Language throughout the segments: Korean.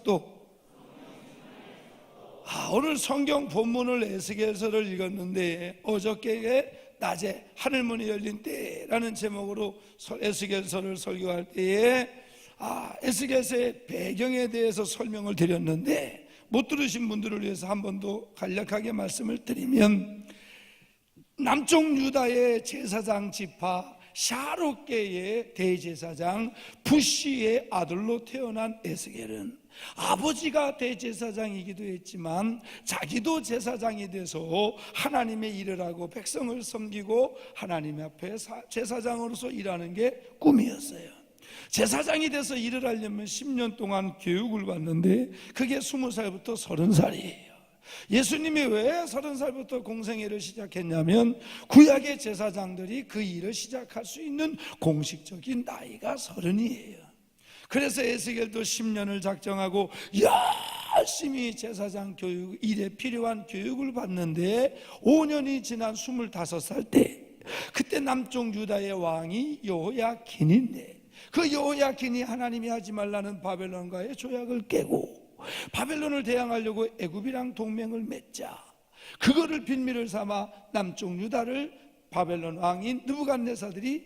또 오늘 성경 본문을 에스겔서를 읽었는데 어저께 낮에 하늘문이 열린 때라는 제목으로 에스겔서를 설교할 때에 에스겔서의 배경에 대해서 설명을 드렸는데 못 들으신 분들을 위해서 한 번 더 간략하게 말씀을 드리면, 남쪽 유다의 제사장 지파 샤롯계의 대제사장 부시의 아들로 태어난 에스겔은 아버지가 대제사장이기도 했지만 자기도 제사장이 돼서 하나님의 일을 하고 백성을 섬기고 하나님 앞에 제사장으로서 일하는 게 꿈이었어요. 제사장이 돼서 일을 하려면 10년 동안 교육을 받는데 그게 20살부터 30살이에요 예수님이 왜 30살부터 공생애를 시작했냐면 구약의 제사장들이 그 일을 시작할 수 있는 공식적인 나이가 30이에요 그래서 에스겔도 10년을 작정하고 열심히 제사장 교육, 일에 필요한 교육을 받는데 5년이 지난 25살 때, 그때 남쪽 유다의 왕이 여호야긴인데 그 여호야긴이 하나님이 하지 말라는 바벨론과의 조약을 깨고 바벨론을 대항하려고 애굽이랑 동맹을 맺자 그거를 빌미를 삼아 남쪽 유다를 바벨론 왕인 느부갓네살이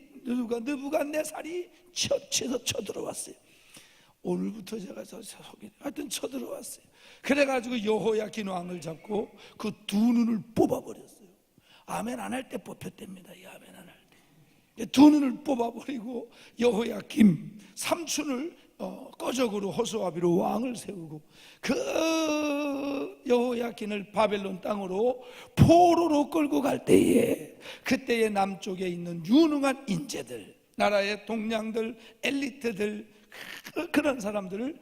쳐들어왔어요. 오늘부터 제가 하여튼 쳐들어왔어요. 그래가지고 여호야긴 왕을 잡고 그 두 눈을 뽑아버렸어요. 아멘 안 할 때 뽑혔답니다. 이 아멘 안 할 때 두 눈을 뽑아버리고 여호야김 삼촌을 거적으로 호소아비로 왕을 세우고 그 여호야긴을 바벨론 땅으로 포로로 끌고 갈 때에 그때의 남쪽에 있는 유능한 인재들, 나라의 동량들, 엘리트들, 그런 사람들을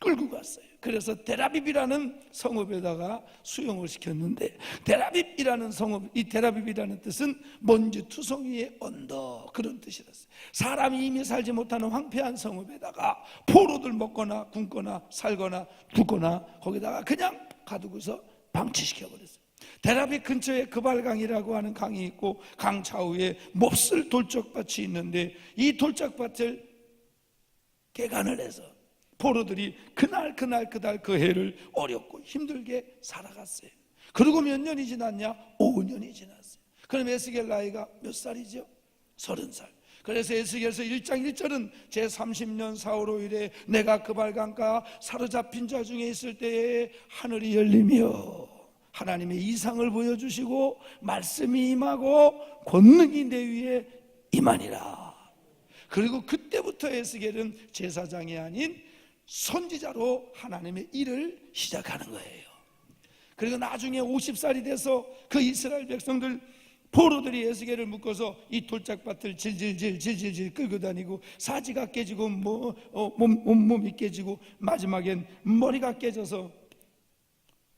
끌고 갔어요. 그래서 데라빕이라는 성읍에다가 수용을 시켰는데, 데라빕이라는 성읍, 이 데라빕이라는 뜻은 먼지투성이의 언덕, 그런 뜻이었어요. 사람이 이미 살지 못하는 황폐한 성읍에다가 포로들 먹거나 굶거나 살거나 죽거나 거기다가 그냥 가두고서 방치시켜버렸어요. 데라빕 근처에 그발강이라고 하는 강이 있고 강 좌우에 몹쓸 돌짝밭이 있는데 이 돌짝밭을 개간을 해서 포로들이 그날 그 해를 어렵고 힘들게 살아갔어요. 그리고 몇 년이 지났냐? 5년이 지났어요. 그럼 에스겔 나이가 몇 살이죠? 30살. 그래서 에스겔서 1장 1절은 제30년 4월 5일에 내가 그발강가 사로잡힌 자 중에 있을 때에 하늘이 열리며 하나님의 이상을 보여주시고 말씀이 임하고 권능이 내 위에 임하니라. 그리고 그때부터 에스겔은 제사장이 아닌 선지자로 하나님의 일을 시작하는 거예요. 그리고 나중에 50살이 돼서 그 이스라엘 백성들 포로들이 에스겔을 묶어서 이 돌짝밭을 질질 끌고 다니고 사지가 깨지고 몸이 깨지고 마지막엔 머리가 깨져서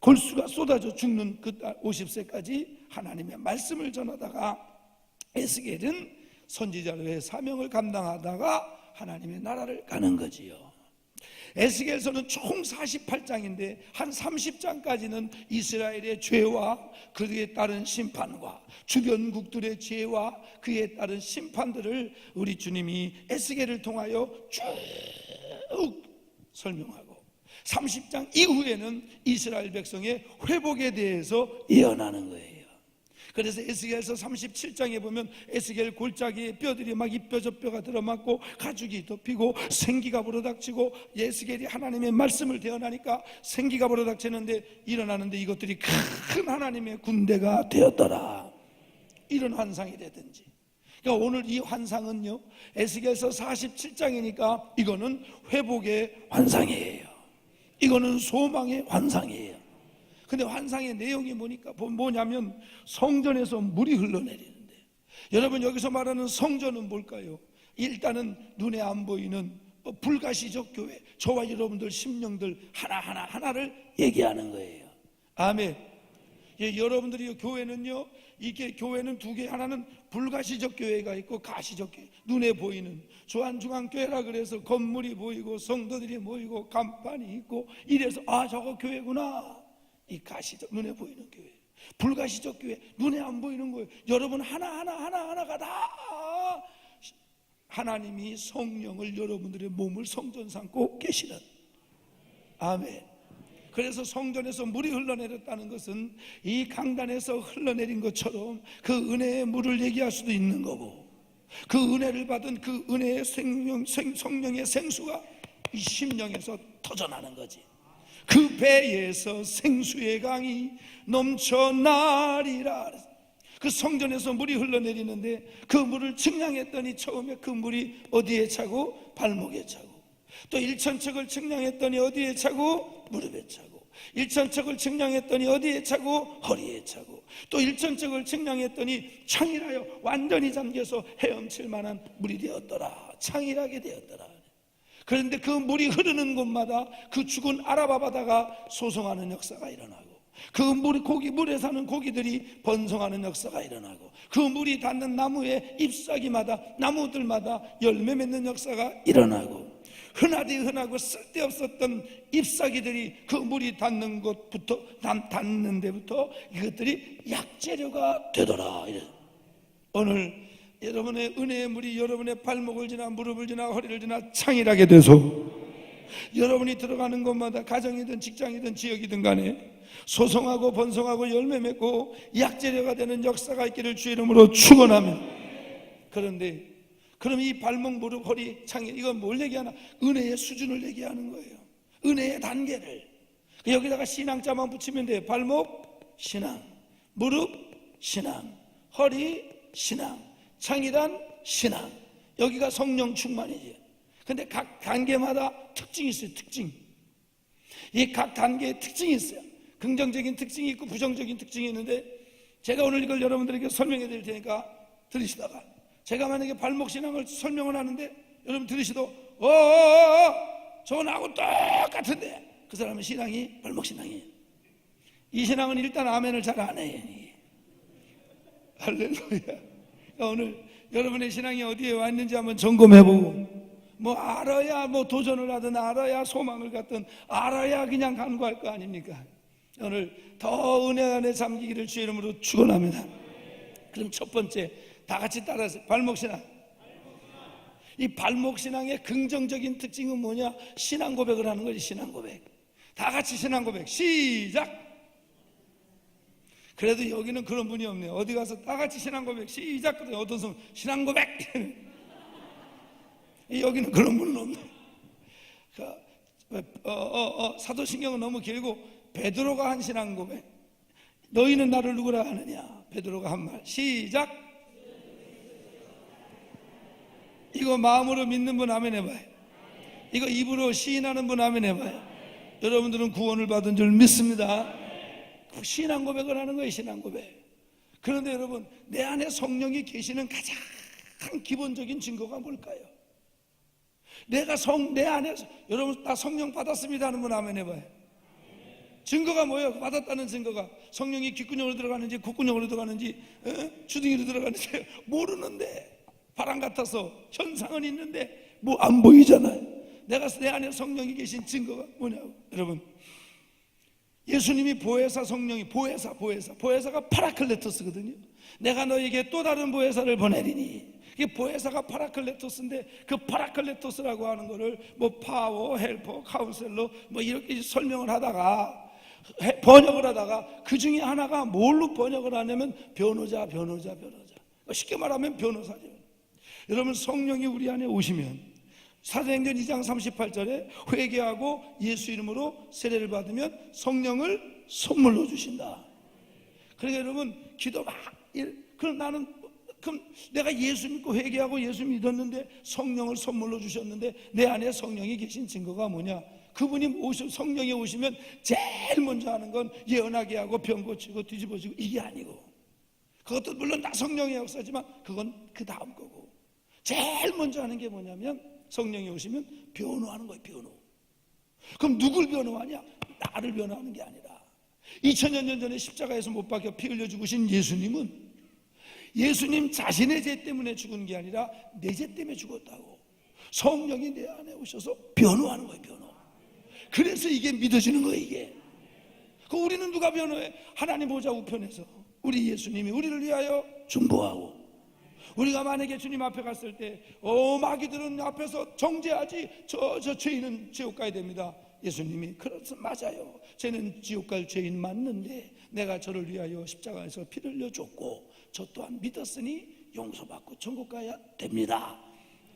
골수가 쏟아져 죽는 그 50세까지 하나님의 말씀을 전하다가 에스겔은 선지자로의 사명을 감당하다가 하나님의 나라를 가는 거지요. 에스겔서는 총 48장인데 한 30장까지는 이스라엘의 죄와 그에 따른 심판과 주변국들의 죄와 그에 따른 심판들을 우리 주님이 에스겔을 통하여 쭉 설명하고, 30장 이후에는 이스라엘 백성의 회복에 대해서 예언하는 거예요. 그래서 에스겔서 37장에 보면 에스겔 골짜기에 뼈들이 막 이 뼈 저 뼈가 들어맞고 가죽이 덮이고 생기가 불어닥치고 에스겔이 하나님의 말씀을 대언하니까 생기가 불어닥치는데 일어나는데 이것들이 큰 하나님의 군대가 되었더라. 이런 환상이 되든지. 그러니까 오늘 이 환상은요, 에스겔서 47장이니까 이거는 회복의 환상이에요. 이거는 소망의 환상이에요. 근데 환상의 내용이 뭐냐면 성전에서 물이 흘러내리는데, 여러분 여기서 말하는 성전은 뭘까요? 일단은 눈에 안 보이는 불가시적 교회, 저와 여러분들 심령들 하나를 얘기하는 거예요. 아멘. 여러분들이 교회는요, 이게 교회는 두 개, 하나는 불가시적 교회가 있고 가시적 교회, 눈에 보이는 조한중앙교회라 그래서 건물이 보이고 성도들이 모이고 간판이 있고 이래서 저거 교회구나. 이 가시적 눈에 보이는 교회, 불가시적 교회, 눈에 안 보이는 거예요. 여러분 하나가 다 하나님이 성령을 여러분들의 몸을 성전 삼고 계시는, 아멘. 그래서 성전에서 물이 흘러내렸다는 것은 이 강단에서 흘러내린 것처럼 그 은혜의 물을 얘기할 수도 있는 거고, 그 은혜를 받은 그 은혜의 성령의 생수가 이 심령에서 터져나는 거지. 그 배에서 생수의 강이 넘쳐나리라. 그 성전에서 물이 흘러내리는데 그 물을 측량했더니 처음에 그 물이 어디에 차고? 발목에 차고, 또 일천척을 측량했더니 어디에 차고? 무릎에 차고, 일천척을 측량했더니 어디에 차고? 허리에 차고, 또 일천척을 측량했더니 창이라여 완전히 잠겨서 헤엄칠 만한 물이 되었더라. 창이라게 되었더라. 그런데 그 물이 흐르는 곳마다 그 죽은 아라바 바다가 소송하는 역사가 일어나고, 그 물에 사는 고기들이 번성하는 역사가 일어나고, 그 물이 닿는 나무의 잎사귀마다 나무들마다 열매 맺는 역사가 일어나고, 흔하고 쓸데없었던 잎사귀들이 그 물이 닿는 곳부터 닿는 데부터 이것들이 약재료가 되더라. 오늘 여러분의 은혜의 물이 여러분의 발목을 지나 무릎을 지나 허리를 지나 창이라게 돼서 여러분이 들어가는 곳마다 가정이든 직장이든 지역이든 간에 소송하고 번성하고 열매 맺고 약재료가 되는 역사가 있기를 주 이름으로 축원하며, 그런데 그럼 이 발목, 무릎, 허리, 창이 이건 뭘 얘기하나? 은혜의 수준을 얘기하는 거예요. 은혜의 단계를. 여기다가 신앙자만 붙이면 돼요. 발목, 신앙, 무릎, 신앙, 허리, 신앙, 창이란 신앙. 여기가 성령 충만이지. 근데 각 단계마다 특징이 있어요. 특징. 이 각 단계에 특징이 있어요. 긍정적인 특징이 있고 부정적인 특징이 있는데, 제가 오늘 이걸 여러분들에게 설명해 드릴 테니까 들으시다가, 제가 만약에 발목 신앙을 설명을 하는데 여러분 들으시도 저거 나하고 똑같은데, 그 사람은 신앙이 발목 신앙이에요. 이 신앙은 일단 아멘을 잘 안 해. 할렐루야. 오늘 여러분의 신앙이 어디에 와 있는지 한번 점검해보고, 뭐 알아야 뭐 도전을 하든 알아야 소망을 갖든 알아야 그냥 간구할 거 아닙니까? 오늘 더 은혜 안에 잠기기를 주의 이름으로 축원합니다. 그럼 첫 번째, 다 같이 따라서 발목신앙. 이 발목신앙의 긍정적인 특징은 뭐냐? 신앙 고백을 하는 거지. 신앙 고백. 다 같이 신앙 고백 시작. 그래도 여기는 그런 분이 없네요. 어디 가서 다 같이 신앙 고백 시작 그러더니 어떤 사람 신앙 고백 여기는 그런 분은 없네. 사도신경은 너무 길고 베드로가 한 신앙 고백, 너희는 나를 누구라 하느냐? 베드로가 한 말 시작. 이거 마음으로 믿는 분 아멘 해봐요. 이거 입으로 시인하는 분 아멘 해봐요. 여러분들은 구원을 받은 줄 믿습니다. 신앙 고백을 하는 거예요. 신앙 고백. 그런데 여러분, 내 안에 성령이 계시는 가장 기본적인 증거가 뭘까요? 내가 내 안에, 여러분 나 성령 받았습니다 하는 분 아멘 해봐요. 증거가 뭐예요? 받았다는 증거가 성령이 귓구녕으로 들어가는지 콧구녕으로 들어가는지 주둥이로 들어가는지 모르는데, 바람 같아서 현상은 있는데 뭐 안 보이잖아요. 내가 내 안에 성령이 계신 증거가 뭐냐고. 여러분, 예수님이 보혜사 성령이 보혜사가 파라클레토스거든요. 내가 너에게 또 다른 보혜사를 보내리니. 이게 보혜사가 파라클레토스인데, 그 파라클레토스라고 하는 거를 뭐 파워, 헬퍼, 카운셀러 뭐 이렇게 설명을 하다가 번역을 하다가 그 중에 하나가 뭘로 번역을 하냐면 변호자. 쉽게 말하면 변호사죠. 여러분, 성령이 우리 안에 오시면 사도행전 2장 38절에 회개하고 예수 이름으로 세례를 받으면 성령을 선물로 주신다. 그러니까 여러분, 기도 막 그럼 내가 예수 믿고 회개하고 예수 믿었는데 성령을 선물로 주셨는데 내 안에 성령이 계신 증거가 뭐냐? 그분이 성령이 오시면 제일 먼저 하는 건 예언하게 하고 병 고치고 뒤집어지고 이게 아니고, 그것도 물론 다 성령의 역사지만 그건 그 다음 거고, 제일 먼저 하는 게 뭐냐면 성령이 오시면 변호하는 거예요. 변호. 그럼 누굴 변호하냐? 나를 변호하는 게 아니라 2000여 년 전에 십자가에서 못 박혀 피 흘려 죽으신 예수님 자신의 죄 때문에 죽은 게 아니라 내 죄 때문에 죽었다고. 성령이 내 안에 오셔서 변호하는 거예요. 변호. 그래서 이게 믿어지는 거예요. 이게. 우리는 누가 변호해? 하나님 보좌 우편에서 우리 예수님이 우리를 위하여 중보하고, 우리가 만약에 주님 앞에 갔을 때 마귀들은 앞에서 정죄하지 저 죄인은 지옥 가야 됩니다. 예수님이 그렇소 맞아요. 쟤는 지옥 갈 죄인 맞는데 내가 저를 위하여 십자가에서 피를 흘려줬고 저 또한 믿었으니 용서받고 천국 가야 됩니다.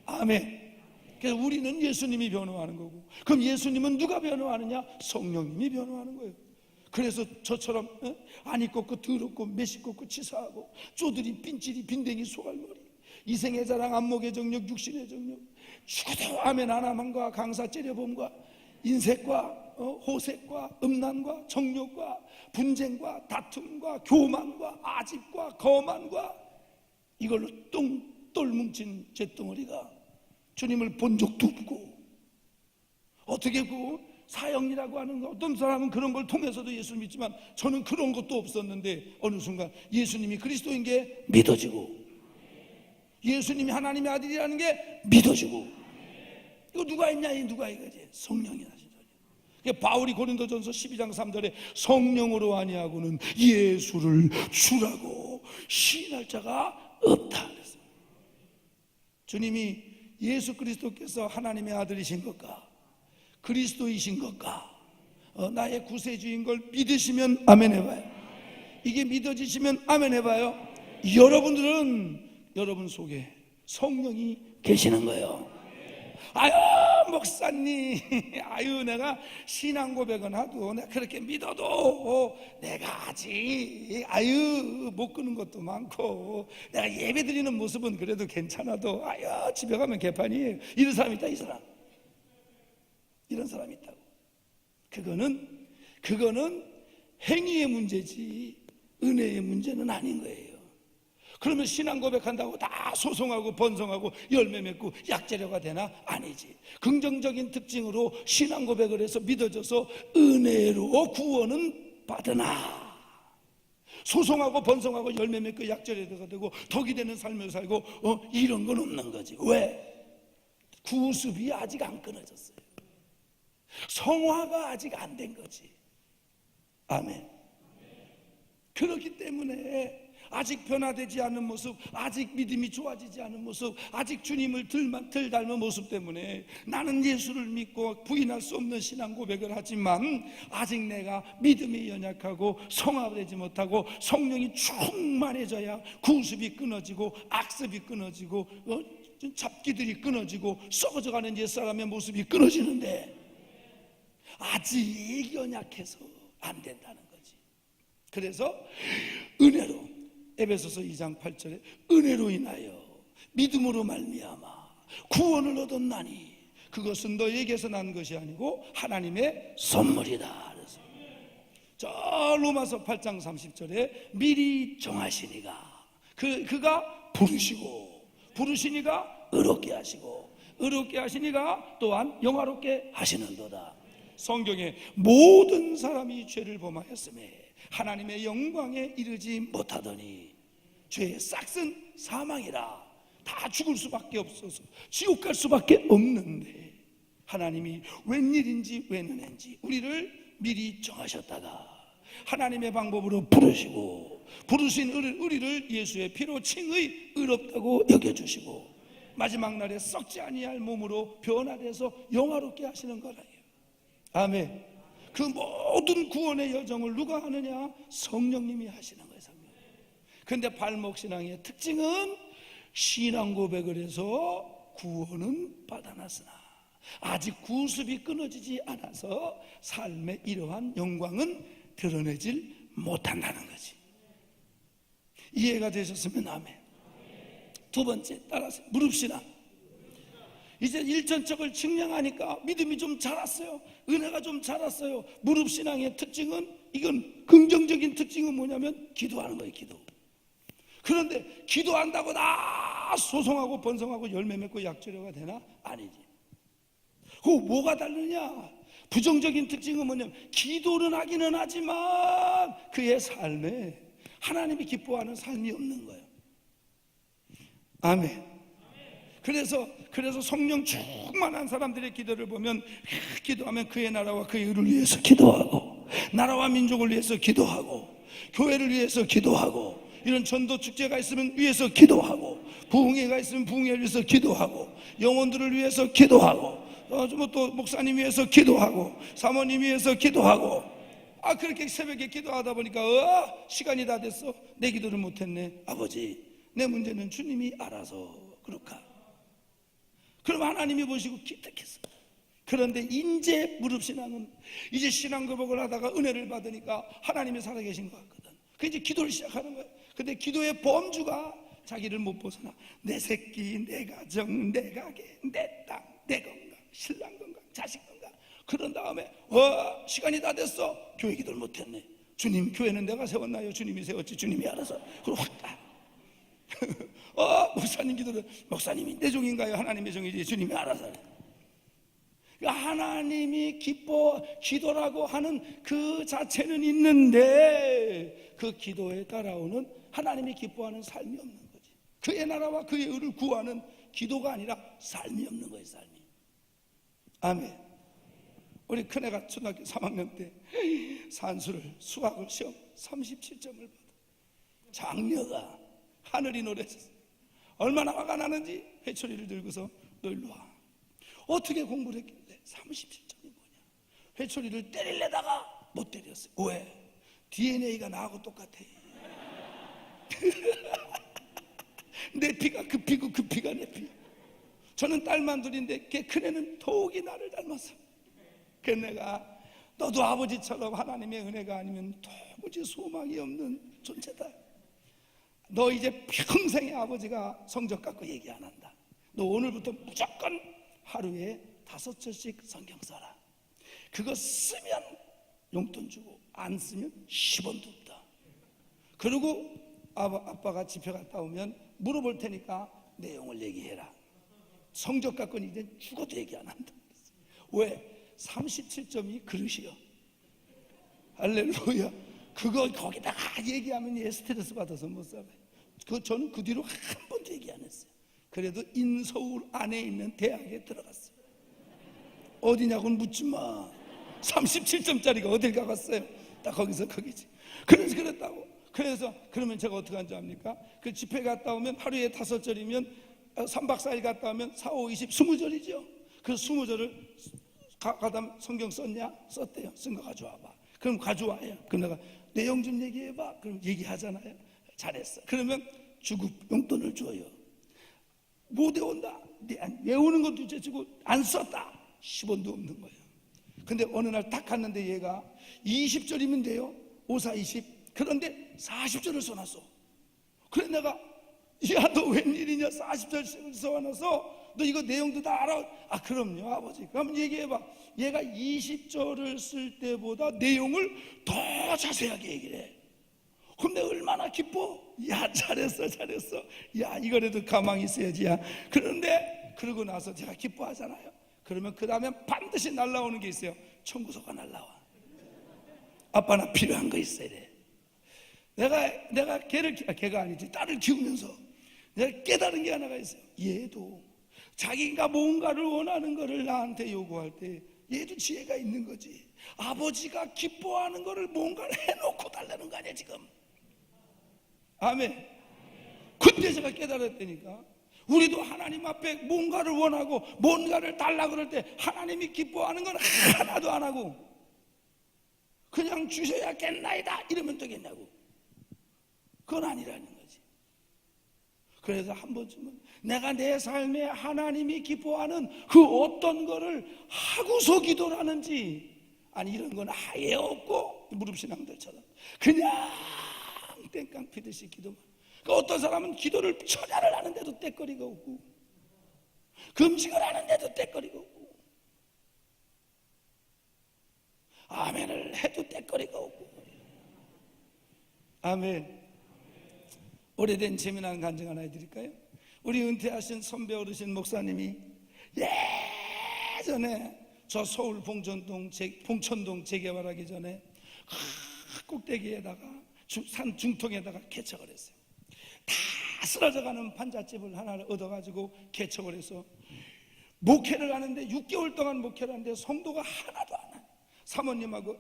아멘. 그래서 우리는 예수님이 변호하는 거고, 그럼 예수님은 누가 변호하느냐? 성령님이 변호하는 거예요. 그래서 저처럼 안 입고 더럽고 매식고 치사하고 쪼들이 빈질이 빈댕이 소갈머리, 이생의 자랑 안목의 정력 육신의 정력, 죽어도 아멘 하나만과 강사 째려봄과 인색과 호색과 음란과 정욕과 분쟁과 다툼과 교만과 아집과 거만과 이걸로 똘 뭉친 잿덩어리가 주님을 본 적도 없고, 어떻게 그 사형이라고 하는 거, 어떤 사람은 그런 걸 통해서도 예수 믿지만 저는 그런 것도 없었는데 어느 순간 예수님이 그리스도인 게 믿어지고, 예수님이 하나님의 아들이라는 게 믿어지고, 이거 누가 했냐? 누가 이거지? 성령이 하신 소리. 바울이 고린도전서 12장 3절에 성령으로 아니하고는 예수를 주라고 시인할 자가 없다 그랬어요. 주님이 예수 그리스도께서 하나님의 아들이신 것과 그리스도이신 것과 나의 구세주인 걸 믿으시면 아멘 해봐요. 이게 믿어지시면 아멘 해봐요. 여러분들은 여러분 속에 성령이 계시는 거예요. 아유 목사님, 아유 내가 신앙 고백은 하도 내가 그렇게 믿어도 내가 아직 못 끄는 것도 많고 내가 예배 드리는 모습은 그래도 괜찮아도 집에 가면 개판이에요. 이런 사람이 있다. 이런 사람이 있다고. 그거는 행위의 문제지 은혜의 문제는 아닌 거예요. 그러면 신앙 고백한다고 다 소송하고 번성하고 열매 맺고 약재료가 되나? 아니지. 긍정적인 특징으로 신앙 고백을 해서 믿어져서 은혜로 구원은 받으나, 소송하고 번성하고 열매 맺고 약재료가 되고 덕이 되는 삶을 살고 이런 건 없는 거지. 왜? 구습이 아직 안 끊어졌어요. 성화가 아직 안 된 거지. 아멘. 그렇기 때문에 아직 변화되지 않은 모습, 아직 믿음이 좋아지지 않은 모습, 아직 주님을 덜 닮은 모습 때문에 나는 예수를 믿고 부인할 수 없는 신앙 고백을 하지만 아직 내가 믿음이 연약하고 성화되지 못하고 성령이 충만해져야 구습이 끊어지고 악습이 끊어지고 잡기들이 끊어지고 썩어져가는 옛사람의 모습이 끊어지는데 아직 연약해서 안 된다는 거지. 그래서 은혜로, 에베소서 2장 8절에 은혜로 인하여 믿음으로 말미암아 구원을 얻었나니 그것은 너에게서 난 것이 아니고 하나님의 선물이다. 그래서 저 로마서 8장 30절에 미리 정하시니가 그가 부르시니가 의롭게 하시고 의롭게 하시니가 또한 영화롭게 하시는도다. 성경에 모든 사람이 죄를 범하였음에 하나님의 영광에 이르지 못하더니 죄의 싹은 사망이라. 다 죽을 수밖에 없어서 지옥 갈 수밖에 없는데 하나님이 웬일인지 웬은인지 우리를 미리 정하셨다가 하나님의 방법으로 부르신 우리를 예수의 피로 칭의 의롭다고 여겨주시고 마지막 날에 썩지 아니할 몸으로 변화돼서 영화롭게 하시는 거라요. 아멘. 그 모든 구원의 여정을 누가 하느냐? 성령님이 하시는 거예요. 그런데 발목신앙의 특징은 신앙 고백을 해서 구원은 받아놨으나 아직 구습이 끊어지지 않아서 삶의 이러한 영광은 드러내질 못한다는 거지. 이해가 되셨으면 아멘. 두 번째, 따라서 무릎신앙. 이제 일전적을 측량하니까 믿음이 좀 자랐어요. 은혜가 좀 자랐어요. 무릎신앙의 특징은, 이건 긍정적인 특징은 뭐냐면 기도하는 거예요. 기도. 그런데 기도한다고 다 소송하고 번성하고 열매 맺고 약재료가 되나? 아니지. 그거 뭐가 다르냐? 부정적인 특징은 뭐냐면 기도는 하기는 하지만 그의 삶에 하나님이 기뻐하는 삶이 없는 거예요. 아멘. 그래서 성령 충만한 사람들의 기도를 보면 기도하면 그의 나라와 그의 의를 위해서 기도하고 나라와 민족을 위해서 기도하고 교회를 위해서 기도하고 이런 전도 축제가 있으면 위해서 기도하고 부흥회가 있으면 부흥회를 위해서 기도하고 영혼들을 위해서 기도하고 또 목사님 위해서 기도하고 사모님 위해서 기도하고 그렇게 새벽에 기도하다 보니까 시간이 다 됐어. 내 기도를 못했네. 아버지, 내 문제는 주님이 알아서 그럴까? 그럼 하나님이 보시고 기특했어. 그런데 이제 무릎신앙은 이제 신앙 고백을 하다가 은혜를 받으니까 하나님이 살아계신 것 같거든. 그 이제 기도를 시작하는 거야. 근데 기도의 범주가 자기를 못 벗어나. 내 새끼, 내 가정, 내 가게, 내 땅, 내 건강, 신랑 건강, 자식 건강. 그런 다음에 시간이 다 됐어. 교회 기도를 못했네. 주님, 교회는 내가 세웠나요? 주님이 세웠지. 주님이 알아서. 그럼 확 목사님 기도를, 목사님이 내 종인가요? 하나님의 종이지. 주님이 알아서 해. 하나님이 기도라고 하는 그 자체는 있는데 그 기도에 따라오는 하나님이 기뻐하는 삶이 없는 거지. 그의 나라와 그의 의를 구하는 기도가 아니라 삶이 없는 거예요. 삶이. 아멘. 우리 큰애가 초등학교 3학년 때 수학을 시험 37점을 받아. 장녀가 하늘이 노래졌어. 얼마나 화가 나는지 회초리를 들고서 너 일로 와. 어떻게 공부를 했길래 37점이 뭐냐. 회초리를 때리려다가 못 때렸어요. 왜? DNA가 나하고 똑같아. 내 피가 그 피고 그 피가 내 피. 저는 딸만 둘인데 걔 큰애는 더욱이 나를 닮았어. 그래서 내가 너도 아버지처럼 하나님의 은혜가 아니면 도무지 소망이 없는 존재다. 너 이제 평생의 아버지가 성적 갖고 얘기 안 한다. 너 오늘부터 무조건 하루에 5절씩 성경 써라. 그거 쓰면 용돈 주고 안 쓰면 10원도 없다. 그리고 아빠가 집회 갔다 오면 물어볼 테니까 내용을 얘기해라. 성적 갖고는 이제 죽어도 얘기 안 한다. 왜? 37점이 그릇이요. 할렐루야. 그거 거기다가 얘기하면 얘 스트레스 받아서 못 살아요. 저는 그 뒤로 한 번도 얘기 안 했어요. 그래도 인서울 안에 있는 대학에 들어갔어요. 어디냐고는 묻지 마. 37점짜리가 어딜 가갔어요? 딱 거기지. 그래서 그랬다고. 그래서 그러면 제가 어떻게 하는지 압니까? 그 집회 갔다 오면 하루에 5절이면 3박 4일 갔다 오면 4, 5, 20, 20절이죠. 그 20절을 가다 성경 썼냐? 썼대요. 쓴 거 가져와봐. 그럼 가져와요. 그럼 내가 내용 좀 얘기해봐. 그럼 얘기하잖아요. 잘했어. 그러면 주급 용돈을 줘요. 못 외운다. 외우는 것도 제치고 안 썼다. 10원도 없는 거예요. 근데 어느 날 딱 갔는데 얘가 20절이면 돼요. 5, 4, 20. 그런데 40절을 써놨어. 그래 내가 야 너 웬일이냐 40절을 써놔서 너 이거 내용도 다 알아? 그럼요 아버지. 그럼 얘기해봐. 얘가 20절을 쓸 때보다 내용을 더 자세하게 얘기를 해. 그럼 내가 얼마나 기뻐. 야 잘했어. 야 이거라도 가망이 있어야지. 야 그런데 그러고 나서 제가 기뻐하잖아요. 그러면 그 다음에 반드시 날라오는 게 있어요. 청구서가 날라와. 아빠 나 필요한 거 있어야 돼. 내가 걔가 아니지 딸을 키우면서 내가 깨달은 게 하나가 있어요. 얘도 자기가 뭔가를 원하는 거를 나한테 요구할 때 얘도 지혜가 있는 거지. 아버지가 기뻐하는 거를 뭔가를 해놓고 달라는 거 아니야 지금. 아멘. 그때 제가 깨달았다니까. 우리도 하나님 앞에 뭔가를 원하고 뭔가를 달라 그럴 때 하나님이 기뻐하는 건 하나도 안 하고 그냥 주셔야겠나이다 이러면 되겠냐고. 그건 아니라는 거지. 그래서 한 번쯤은 내가 내 삶에 하나님이 기뻐하는 그 어떤 거를 하고서 기도를 하는지, 아니 이런 건 아예 없고 무릎신앙들처럼 그냥 땡깡 피듯이 기도만. 그러니까 어떤 사람은 기도를 철야를 하는데도 때거리가 없고 금식을 하는데도 때거리가 없고 아멘을 해도 때거리가 없고. 아멘. 오래된 재미난 간증 하나 해드릴까요? 우리 은퇴하신 선배 어르신 목사님이 예전에 저 서울 봉천동 재개발하기 전에 꼭대기에다가 산 중통에다가 개척을 했어요. 다 쓰러져가는 판잣집을 하나를 얻어가지고 개척을 해서 목회를 하는데 6개월 동안 목회를 하는데 성도가 하나도 안 와요. 사모님하고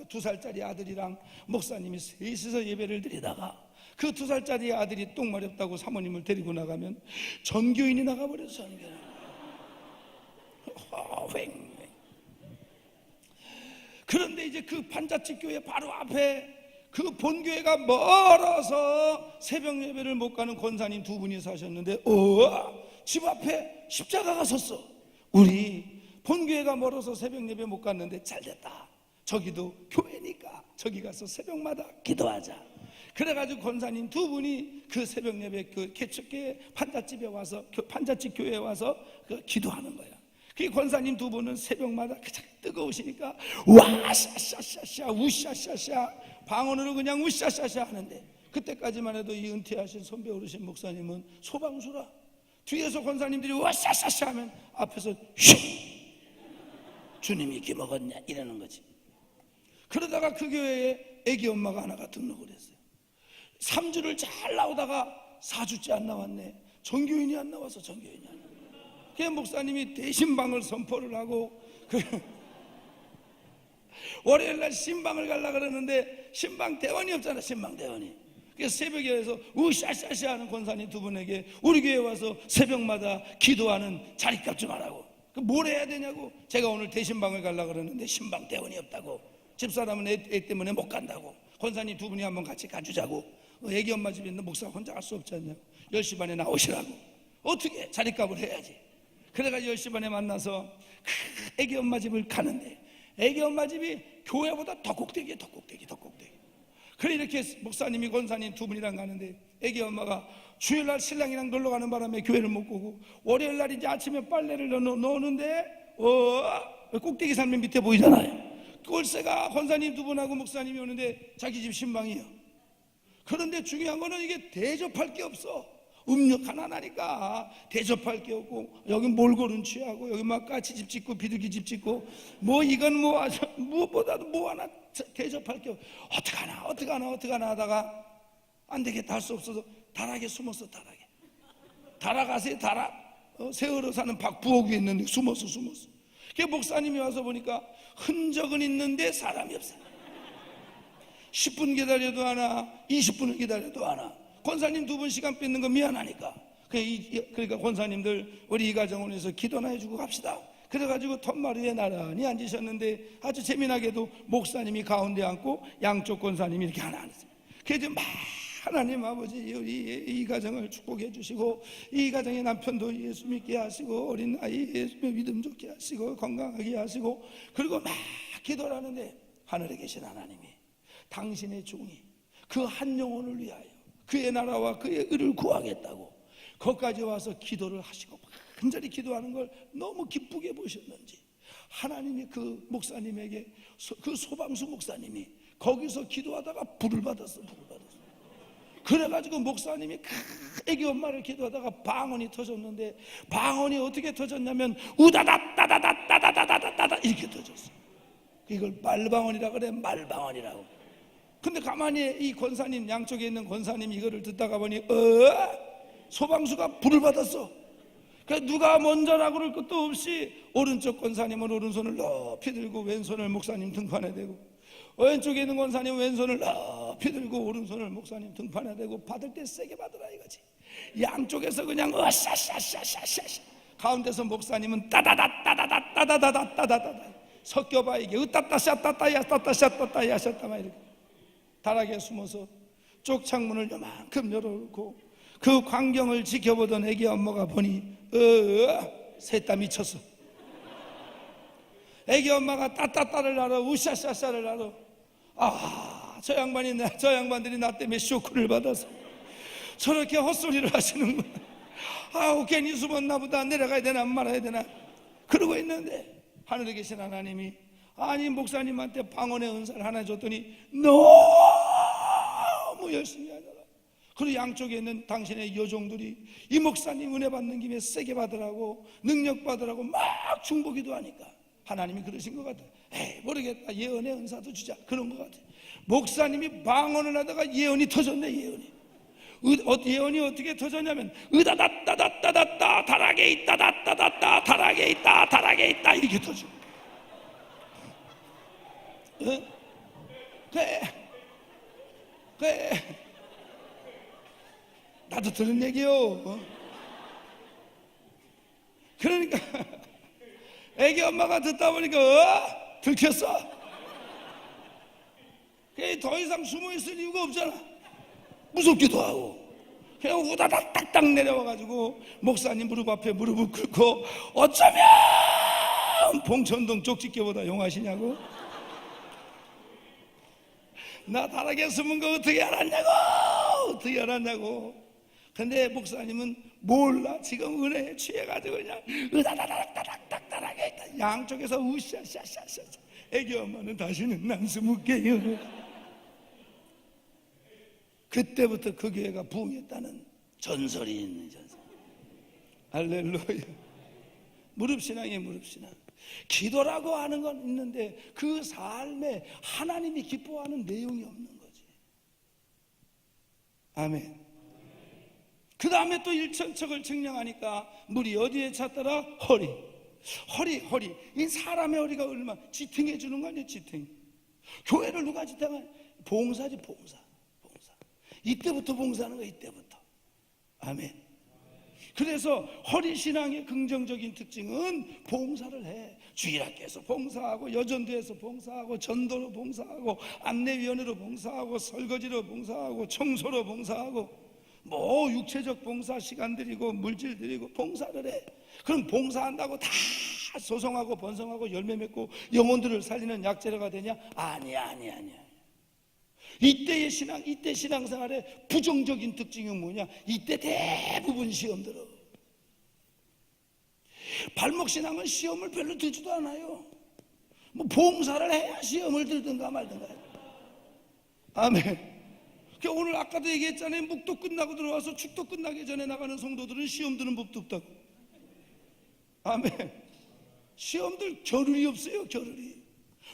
2살짜리 아들이랑 목사님이 셋이서 예배를 드리다가 그 2살짜리 아들이 똥 마렵다고 사모님을 데리고 나가면 전교인이 나가버려서 횡. 그런데 이제 그 판잣집 교회 바로 앞에 그 본교회가 멀어서 새벽 예배를 못 가는 권사님 두 분이 사셨는데 집 앞에 십자가가 섰어. 우리 본교회가 멀어서 새벽 예배 못 갔는데 잘됐다. 저기도 교회니까 저기 가서 새벽마다 기도하자. 그래가지고 권사님 두 분이 그 새벽 예배 그 개척교회 판잣집에 와서 판잣집 교회에 와서 그 기도하는 거야. 그 권사님 두 분은 새벽마다 가장 뜨거우시니까 와샤샤샤샤 우샤샤샤 방언으로 그냥 우샤샤샤 하는데, 그때까지만 해도 이 은퇴하신 선배 어르신 목사님은 소방수라. 뒤에서 권사님들이 와샤샤샤 하면 앞에서 슉 주님이 이렇게 먹었냐 이러는 거지. 그러다가 그 교회에 애기 엄마가 하나가 등록을 했어요. 3주를 잘 나오다가 4주째 안 나왔네. 전교인이 안 나와서 전교인이 안 나와. 그 목사님이 대신방을 선포를 하고 월요일날 신방을 가려고 그러는데 신방 대원이 없잖아. 신방 대원이. 그래서 새벽에 와서 우샤샤샤 하는 권사님 두 분에게 우리 교회 와서 새벽마다 기도하는 자리값 좀 하라고. 뭘 해야 되냐고. 제가 오늘 대신방을 가려고 그러는데 신방 대원이 없다고. 집사람은 애 때문에 못 간다고. 권사님 두 분이 한번 같이 가주자고. 애기 엄마 집에 있는 목사 혼자 갈 수 없지 않냐. 10시 반에 나오시라고. 어떻게 자리값을 해야지. 그래가지고 10시 반에 만나서 애기 엄마 집을 가는데 애기 엄마 집이 교회보다 더 꼭대기에 더 꼭대기. 그래 이렇게 목사님이 권사님 두 분이랑 가는데 애기 엄마가 주일날 신랑이랑 놀러 가는 바람에 교회를 못 가고 월요일날 이제 아침에 빨래를 넣는데 꼭대기 산면 밑에 보이잖아요. 꼴새가 권사님 두 분하고 목사님이 오는데 자기 집 신방이에요. 그런데 중요한 거는 이게 대접할 게 없어. 음료 가난하니까 대접할 게 없고 여기 몰골은 취하고 여기 막 까치집 짓고 비둘기집 짓고 뭐 이건 뭐 무엇보다도 뭐 하나 대접할 게 없고 어떡하나 하다가 안 되겠다 할 수 없어서 다락에 숨었어. 다락 아세요? 다락? 세월호 사는 박부옥이 있는데 숨었어. 그 목사님이 와서 보니까 흔적은 있는데 사람이 없어. 10분 기다려도 하나 20분을 기다려도 하나. 권사님 두 분 시간 뺏는 거 미안하니까 그러니까 권사님들 우리 이 가정원에서 기도나 해주고 갑시다. 그래가지고 텄마루에 나란히 앉으셨는데 아주 재미나게도 목사님이 가운데 앉고 양쪽 권사님이 이렇게 하나 앉았어요. 그래서 막 하나님 아버지 우리 이 가정을 축복해 주시고 이 가정의 남편도 예수 믿게 하시고 어린 아이 예수 믿음 좋게 하시고 건강하게 하시고 그리고 막 기도를 하는데 하늘에 계신 하나님이 당신의 종이 그 한 영혼을 위하여 그의 나라와 그의 의를 구하겠다고 거기까지 와서 기도를 하시고 간절히 기도하는 걸 너무 기쁘게 보셨는지 하나님이 그 목사님에게 그 소방수 목사님이 거기서 기도하다가 불을 받았어. 그래가지고 목사님이 애기 엄마를 기도하다가 방언이 터졌는데 방언이 어떻게 터졌냐면 우다다다다다다다다다다 이렇게 터졌어. 이걸 말방언이라 그래. 말방언이라고. 근데 가만히 이 권사님 양쪽에 있는 권사님 이거를 듣다가 보니 소방수가 불을 받았어. 그러니까 누가 먼저라고 그럴 것도 없이 오른쪽 권사님은 오른손을 높이 들고 왼손을 목사님 등판에 대고 왼쪽에 있는 권사님은 왼손을 높이 들고 오른손을 목사님 등판에 대고 받을 때 세게 받으라 이거지. 양쪽에서 그냥 샤샤샤샤샤 가운데서 목사님은 따다다다다다다다다다다다 섞여봐 이게 으따따샤따따야 따따샤따따야 샤따마 이렇게 다락에 숨어서 쪽 창문을 요만큼 열어놓고 그 광경을 지켜보던 애기 엄마가 보니 셋 다 미쳤어. 애기 엄마가 따따따를 알아 우샤샤샤를 알아. 저 양반들이 나 때문에 쇼크를 받아서 저렇게 헛소리를 하시는구나. 괜히 숨었나 보다. 내려가야 되나 말아야 되나 그러고 있는데 하늘에 계신 하나님이 아니 목사님한테 방언의 은사를 하나 줬더니 너무 열심히 하더라. 그리고 양쪽에 있는 당신의 여종들이 이 목사님 은혜 받는 김에 세게 받으라고 능력 받으라고 막 중보기도 하니까 하나님이 그러신 것 같아. 모르겠다. 예언의 은사도 주자. 그런 것 같아. 목사님이 방언을 하다가 예언이 터졌네. 예언이 어떻게 터졌냐면 으다다다다다다다 다락에 있다 다다다다 다락에 있다 다락에 있다 이렇게 터져. 그래 나도 들은 얘기요. 그러니까 애기 엄마가 듣다 보니까 들켰어. 더 이상 숨어있을 이유가 없잖아. 무섭기도 하고. 그냥 우다닥 딱딱 내려와가지고 목사님 무릎 앞에 무릎을 꿇고 어쩌면 봉천동 쪽집게보다 용하시냐고. 나 다락에 숨은 거 어떻게 알았냐고. 어떻게 알았냐고. 근데 목사님은 몰라. 지금 은혜에 취해가지고 그냥 으다다닥다닥다닥 양쪽에서 우샤샤샤샤. 애기 엄마는 다시는 안 숨을게요. 그때부터 그 교회가 부흥했다는 전설이 있는 전설. 할렐루야. 무릎신앙이에요. 무릎신앙. 기도라고 하는 건 있는데 그 삶에 하나님이 기뻐하는 내용이 없는 거지. 아멘. 그 다음에 또 일천척을 측량하니까 물이 어디에 찼더라? 허리. 이 사람의 허리가 얼마나 지탱해 주는 거 아니야? 지탱. 교회를 누가 지탱해? 봉사지. 봉사. 이때부터 봉사하는 거야. 이때부터. 아멘. 그래서 허리신앙의 긍정적인 특징은 봉사를 해. 주일학교에서 봉사하고, 여전도에서 봉사하고, 전도로 봉사하고, 안내위원회로 봉사하고, 설거지로 봉사하고, 청소로 봉사하고, 뭐 육체적 봉사 시간 들이고 물질 들이고 봉사를 해. 그럼 봉사한다고 다 소송하고 번성하고 열매 맺고 영혼들을 살리는 약재료가 되냐? 아니야. 이때의 이때 신앙생활의 부정적인 특징이 뭐냐? 이때 대부분 시험 들어. 발목신앙은 시험을 별로 들지도 않아요. 뭐 봉사를 해야 시험을 들든가 말든가. 아멘. 오늘 아까도 얘기했잖아요. 묵도 끝나고 들어와서 축도 끝나기 전에 나가는 성도들은 시험 드는 법도 없다고. 아멘. 시험들 겨를이 없어요. 겨를이.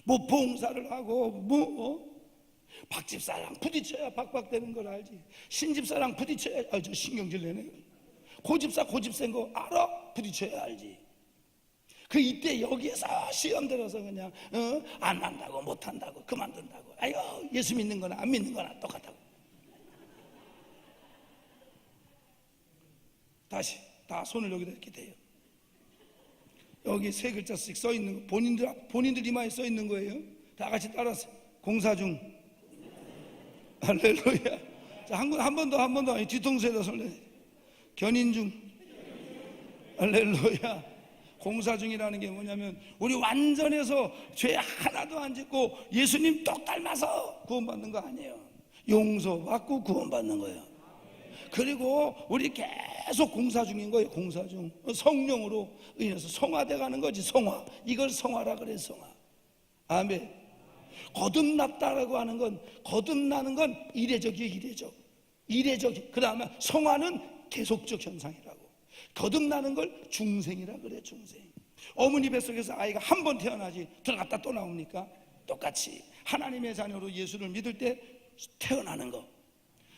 뭐 봉사를 하고 박집사랑 부딪혀야 박박되는 걸 알지. 신집사랑 부딪혀야 저 신경질 내네. 고집센 거 알아? 부딪혀야 알지. 이때 여기에서 시험 들어서 그냥 안 한다고 못한다고 그만둔다고. 아유 예수 믿는 거나 안 믿는 거나 똑같다고. 다시 다 손을 여기다 이렇게 대요. 여기 세 글자씩 써 있는 거 본인들 이마에 써 있는 거예요. 다 같이 따라서 공사 중. 할렐루야. 자, 한 번 더 뒤통수에다 손을 견인 중. 할렐루야. 공사 중이라는 게 뭐냐면 우리 완전해서 죄 하나도 안 짓고 예수님 똑 닮아서 구원받는 거 아니에요. 용서받고 구원받는 거예요. 그리고 우리 계속 공사 중인 거예요. 공사 중. 성령으로 인해서 성화돼 가는 거지. 성화. 이걸 성화라 그래. 성화. 아멘. 거듭났다라고 하는 건, 거듭나는 건 이례적이에요. 이례적. 그 다음에 성화는 계속적 현상이라고. 거듭나는 걸 중생이라 그래. 중생. 어머니 뱃속에서 아이가 한 번 태어나지 들어갔다 또 나옵니까? 똑같이 하나님의 자녀로 예수를 믿을 때 태어나는 거.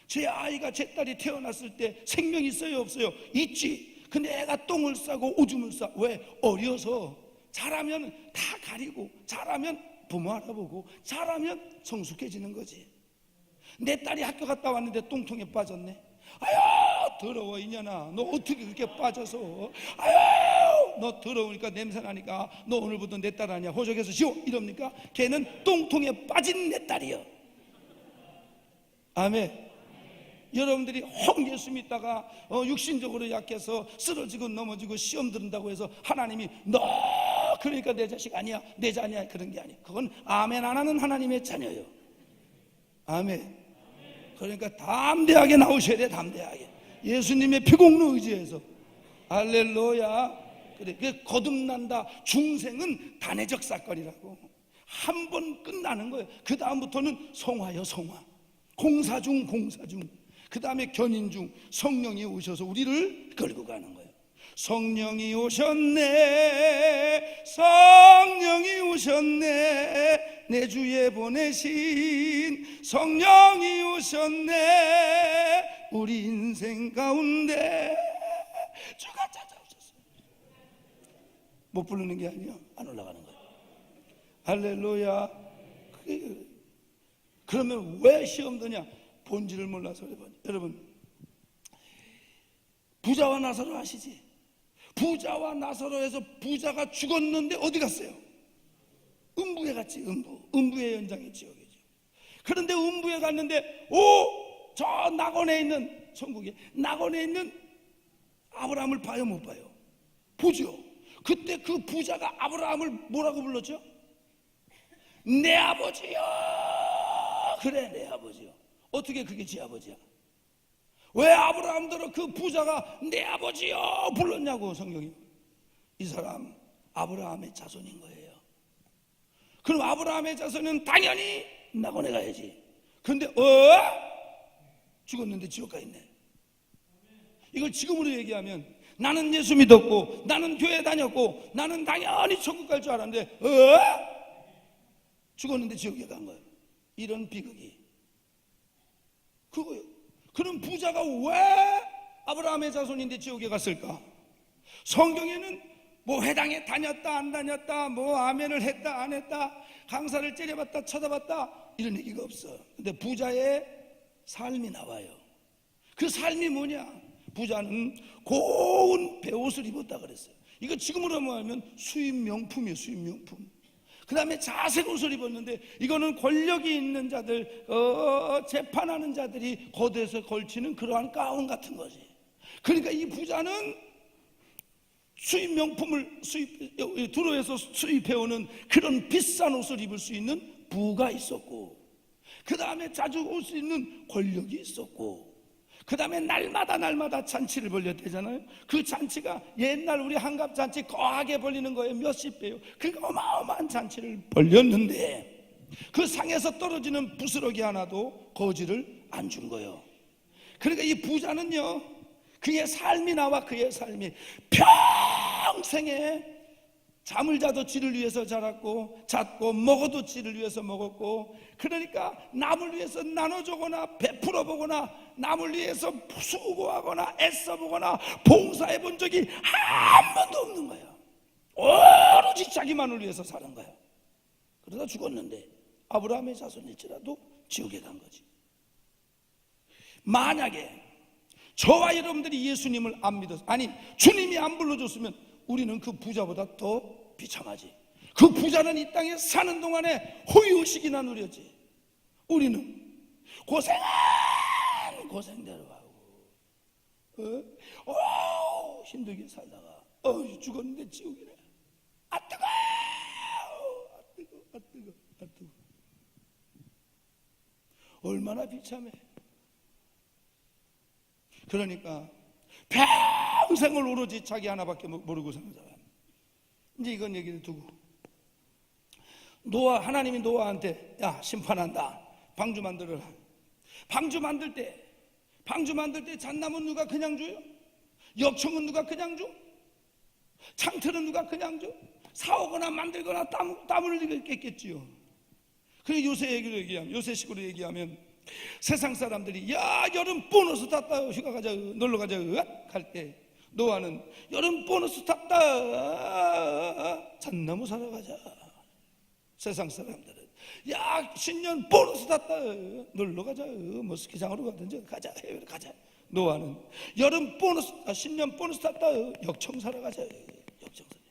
제 아이가, 제 딸이 태어났을 때 생명이 있어요 없어요? 있지. 근데 애가 똥을 싸고 오줌을 싸. 왜? 어려서. 자라면 다 가리고, 자라면 부모 알아보고, 자라면 성숙해지는 거지. 내 딸이 학교 갔다 왔는데 똥통에 빠졌네. 아유 더러워 이년아, 너 어떻게 그렇게 빠져서. 아유 너 더러우니까 냄새나니까 너 오늘부터 내 딸 아니야, 호적에서 지워, 이럽니까? 걔는 똥통에 빠진 내 딸이요. 아멘. 여러분들이 혹 예수 믿다가 육신적으로 약해서 쓰러지고 넘어지고 시험 들은다고 해서 하나님이 너 그러니까 내 자식 아니야, 내 자녀야, 그런 게 아니에요. 그건 아멘 안 하는 하나님의 자녀예요. 아멘. 그러니까 담대하게 나오셔야 돼. 담대하게 예수님의 피공로 의지해서. 할렐루야. 그래, 거듭난다. 중생은 단회적 사건이라고. 한 번 끝나는 거예요. 그 다음부터는 성화요. 성화. 공사 중. 그 다음에 견인 중. 성령이 오셔서 우리를 끌고 가는 거예요. 성령이 오셨네, 내 주에 보내신 성령이 오셨네, 우리 인생 가운데 주가 찾아오셨어요. 못 부르는 게 아니에요. 안 올라가는 거예요. 할렐루야. 그러면 왜 시험 드냐? 본질을 몰라서. 여러분, 부자와 나사로 아시지? 부자와 나사로에서 부자가 죽었는데 어디 갔어요? 음부에 갔지. 음부의 연장의 지역이죠. 그런데 음부에 갔는데 저 낙원에 있는, 천국에 낙원에 있는 아브라함을 봐요, 못 봐요? 보죠. 그때 그 부자가 아브라함을 뭐라고 불렀죠? 내 아버지요. 그래, 내 아버지요. 어떻게 그게 지 아버지야? 왜 아브라함대로 그 부자가 내 아버지요 불렀냐고, 성경이. 이 사람 아브라함의 자손인 거예요. 그럼 아브라함의 자손은 당연히 낙원에 가야지. 근데 죽었는데 지옥 가 있네. 이걸 지금으로 얘기하면 나는 예수 믿었고, 나는 교회 다녔고, 나는 당연히 천국 갈 줄 알았는데 죽었는데 지옥에 간 거예요. 이런 비극이 그거예요. 그럼 부자가 왜 아브라함의 자손인데 지옥에 갔을까? 성경에는 뭐 회당에 다녔다 안 다녔다, 뭐 아멘을 했다 안 했다, 강사를 째려봤다 쳐다봤다, 이런 얘기가 없어. 근데 부자의 삶이 나와요. 그 삶이 뭐냐? 부자는 고운 베옷을 입었다 그랬어요. 이거 지금으로 하면 수입 명품이에요. 수입 명품. 그 다음에 자색 옷을 입었는데, 이거는 권력이 있는 자들, 재판하는 자들이 겉에서 걸치는 그러한 가운 같은 거지. 그러니까 이 부자는 수입 명품을 두로에서 수입해오는 그런 비싼 옷을 입을 수 있는 부가 있었고, 그 다음에 자주 올 수 있는 권력이 있었고, 그 다음에 날마다 잔치를 벌렸대잖아요. 그 잔치가 옛날 우리 한갑잔치 거하게 벌리는 거에 몇십 배요. 그러니까 어마어마한 잔치를 벌렸는데 그 상에서 떨어지는 부스러기 하나도 거지를 안 준 거예요. 그러니까 이 부자는요, 그의 삶이 나와 그의 삶이 평생에 잠을 자도 지를 위해서 자랐고, 잤고, 먹어도 지를 위해서 먹었고, 그러니까 남을 위해서 나눠주거나 베풀어 보거나, 남을 위해서 수고하거나 애써 보거나 봉사해 본 적이 한 번도 없는 거야. 오로지 자기만을 위해서 사는 거야. 그러다 죽었는데 아브라함의 자손일지라도 지옥에 간 거지. 만약에 저와 여러분들이 예수님을 안 믿어서, 아니 주님이 안 불러줬으면 우리는 그 부자보다 더 비참하지. 그 부자는 이 땅에 사는 동안에 호의호식이나 누렸지. 우리는 고생대로 하고 힘들게 살다가 죽었는데 지옥이래. 아 뜨거. 얼마나 비참해. 그러니까 평생을 오로지 자기 하나밖에 모르고 사는 사람. 이제 이건 얘기를 두고, 하나님이 노아한테 야 심판한다, 방주 만들어라. 방주 만들 때 잣나무는 누가 그냥 줘요? 역청은 누가 그냥 줘? 창틀은 누가 그냥 줘? 사오거나 만들거나 땀을 흘리겠지요. 그래 요새식으로 얘기하면 세상 사람들이 야 여름 보너스 탔다, 휴가 가자, 놀러 가자 갈 때 노아는 여름 보너스 탔다, 잣나무 사러 가자. 세상 사람들은 야 신년 보너스 탔다, 놀러 가자, 뭐 스키장으로 가든지 가자, 해외로 가자. 노아는 여름 보너스, 신년 보너스 탔다, 역청 사러 가자, 역청 사러.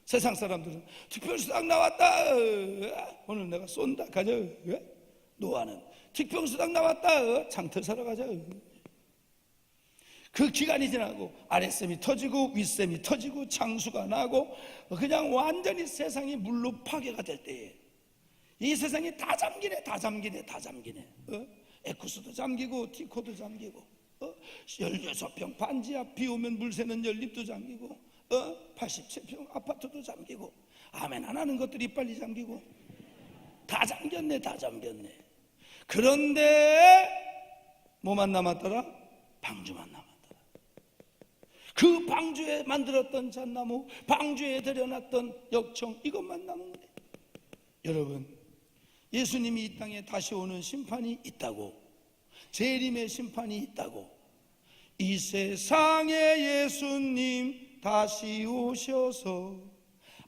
세상 사람들은 특별수당 나왔다, 오늘 내가 쏜다, 가자. 노아는 특별수당 나왔다, 창틀 사러 가자. 그 기간이 지나고 아랫샘이 터지고 윗샘이 터지고 창수가 나고 그냥 완전히 세상이 물로 파괴가 될 때에 이 세상이 다 잠기네. 에쿠스도 잠기고 티코도 잠기고 16평 반지하 비 오면 물 새는 연립도 잠기고 87평 아파트도 잠기고 아멘 안 하는 것들이 빨리 잠기고 다 잠겼네. 그런데 뭐만 남았더라? 방주만 남았더라. 그 방주에 만들었던 잣나무, 방주에 들여놨던 역청, 이것만 남은 거예요. 여러분, 예수님이 이 땅에 다시 오는 심판이 있다고, 재림의 심판이 있다고, 이 세상에 예수님 다시 오셔서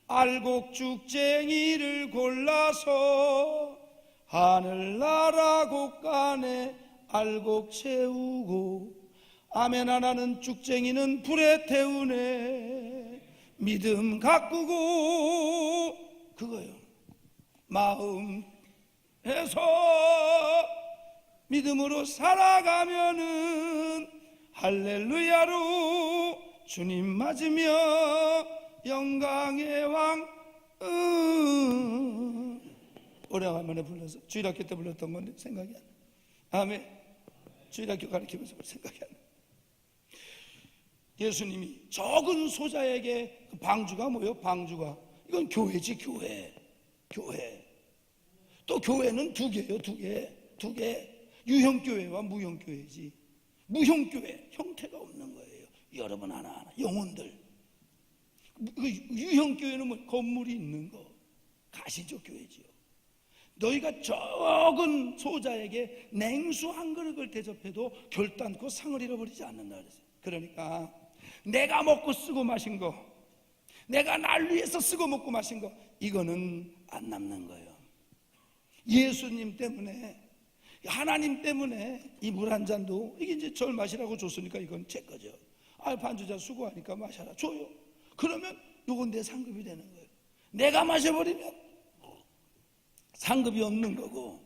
알곡죽쟁이를 골라서 하늘나라 곳간에 알곡 채우고 아멘 안 하는 쭉쟁이는 불에 태우네. 믿음 가꾸고 그거요. 마음에서 믿음으로 살아가면은 할렐루야로 주님 맞으며 영광의 왕. 오래간만에 불러서 주일학교 때 불렀던 건데 생각이 안 나. 아멘. 주일학교 가르치면서 생각이 안 나. 예수님이 적은 소자에게 그 방주가 뭐예요? 방주가 이건 교회지. 교회. 또 교회는 두 개예요. 두 개. 유형교회와 무형교회지. 무형교회 형태가 없는 거예요. 여러분 하나하나 영혼들. 유형교회는 뭐 건물이 있는 거 가시적 교회지요. 너희가 적은 소자에게 냉수 한 그릇을 대접해도 결단코 상을 잃어버리지 않는다 그랬어요. 그러니까 내가 먹고 쓰고 마신 거, 내가 날 위해서 쓰고 먹고 마신 거, 이거는 안 남는 거예요. 예수님 때문에, 하나님 때문에 이 물 한 잔도 이게 이제 절 마시라고 줬으니까 이건 제 거죠. 반주자 수고하니까 마셔라 줘요. 그러면 이건 내 상급이 되는 거예요. 내가 마셔버리면 상급이 없는 거고.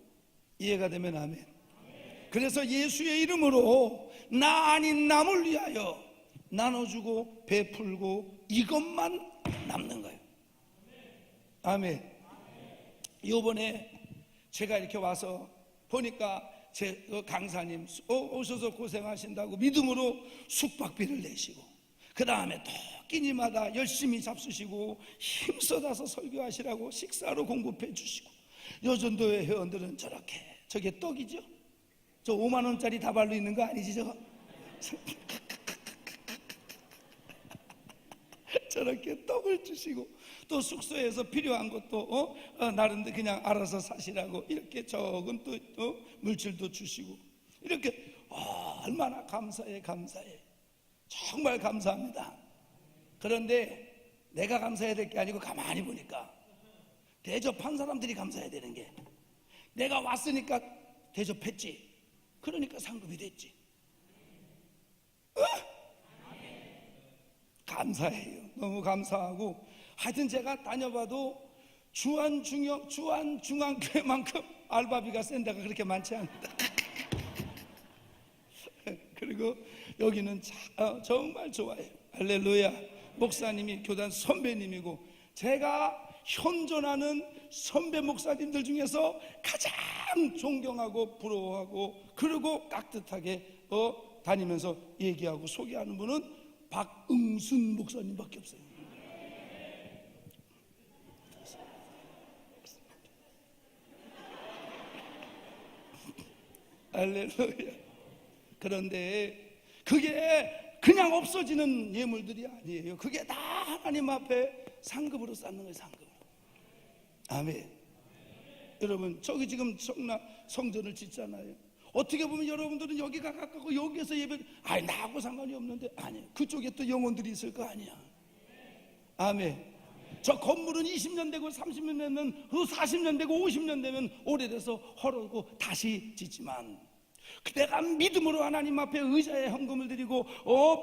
이해가 되면 아멘. 그래서 예수의 이름으로 나 아닌 남을 위하여 나눠주고 베풀고 이것만 남는 거예요. 아멘. 요번에 제가 이렇게 와서 보니까 제 강사님 오셔서 고생하신다고 믿음으로 숙박비를 내시고, 그 다음에 또 끼니마다 열심히 잡수시고 힘써서 설교하시라고 식사로 공급해 주시고, 여전도회 회원들은 저게 떡이죠? 저 5만 원짜리 다발로 있는 거 아니지 저거? 저렇게 떡을 주시고, 또 숙소에서 필요한 것도 나름대로 그냥 알아서 사시라고 이렇게 적은 또 물질도 주시고, 이렇게 얼마나 감사해. 정말 감사합니다. 그런데 내가 감사해야 될 게 아니고 가만히 보니까 대접한 사람들이 감사해야 되는 게, 내가 왔으니까 대접했지, 그러니까 상급이 됐지. 감사해요. 너무 감사하고, 하여튼 제가 다녀봐도 주안중앙교회만큼 알바비가 센 데가 그렇게 많지 않다. 그리고 여기는 정말 좋아요. 할렐루야. 목사님이 교단 선배님이고, 제가 현존하는 선배 목사님들 중에서 가장 존경하고 부러워하고, 그리고 깍듯하게 다니면서 얘기하고 소개하는 분은 박응순 목사님밖에 없어요. 할렐루야. 그런데 그게 그냥 없어지는 예물들이 아니에요. 그게 다 하나님 앞에 상급으로 쌓는 거예요. 상급으로. 아멘. 여러분, 저기 지금 성전을 짓잖아요. 어떻게 보면 여러분들은 여기가 가깝고 여기에서 예배, 나하고 상관이 없는데, 아니에요. 그쪽에 또 영혼들이 있을 거 아니야. 아멘. 저 건물은 20년 되고 30년 되면, 40년 되고 50년 되면 오래돼서 헐어고 다시 짓지만, 내가 믿음으로 하나님 앞에 의자에 헌금을 드리고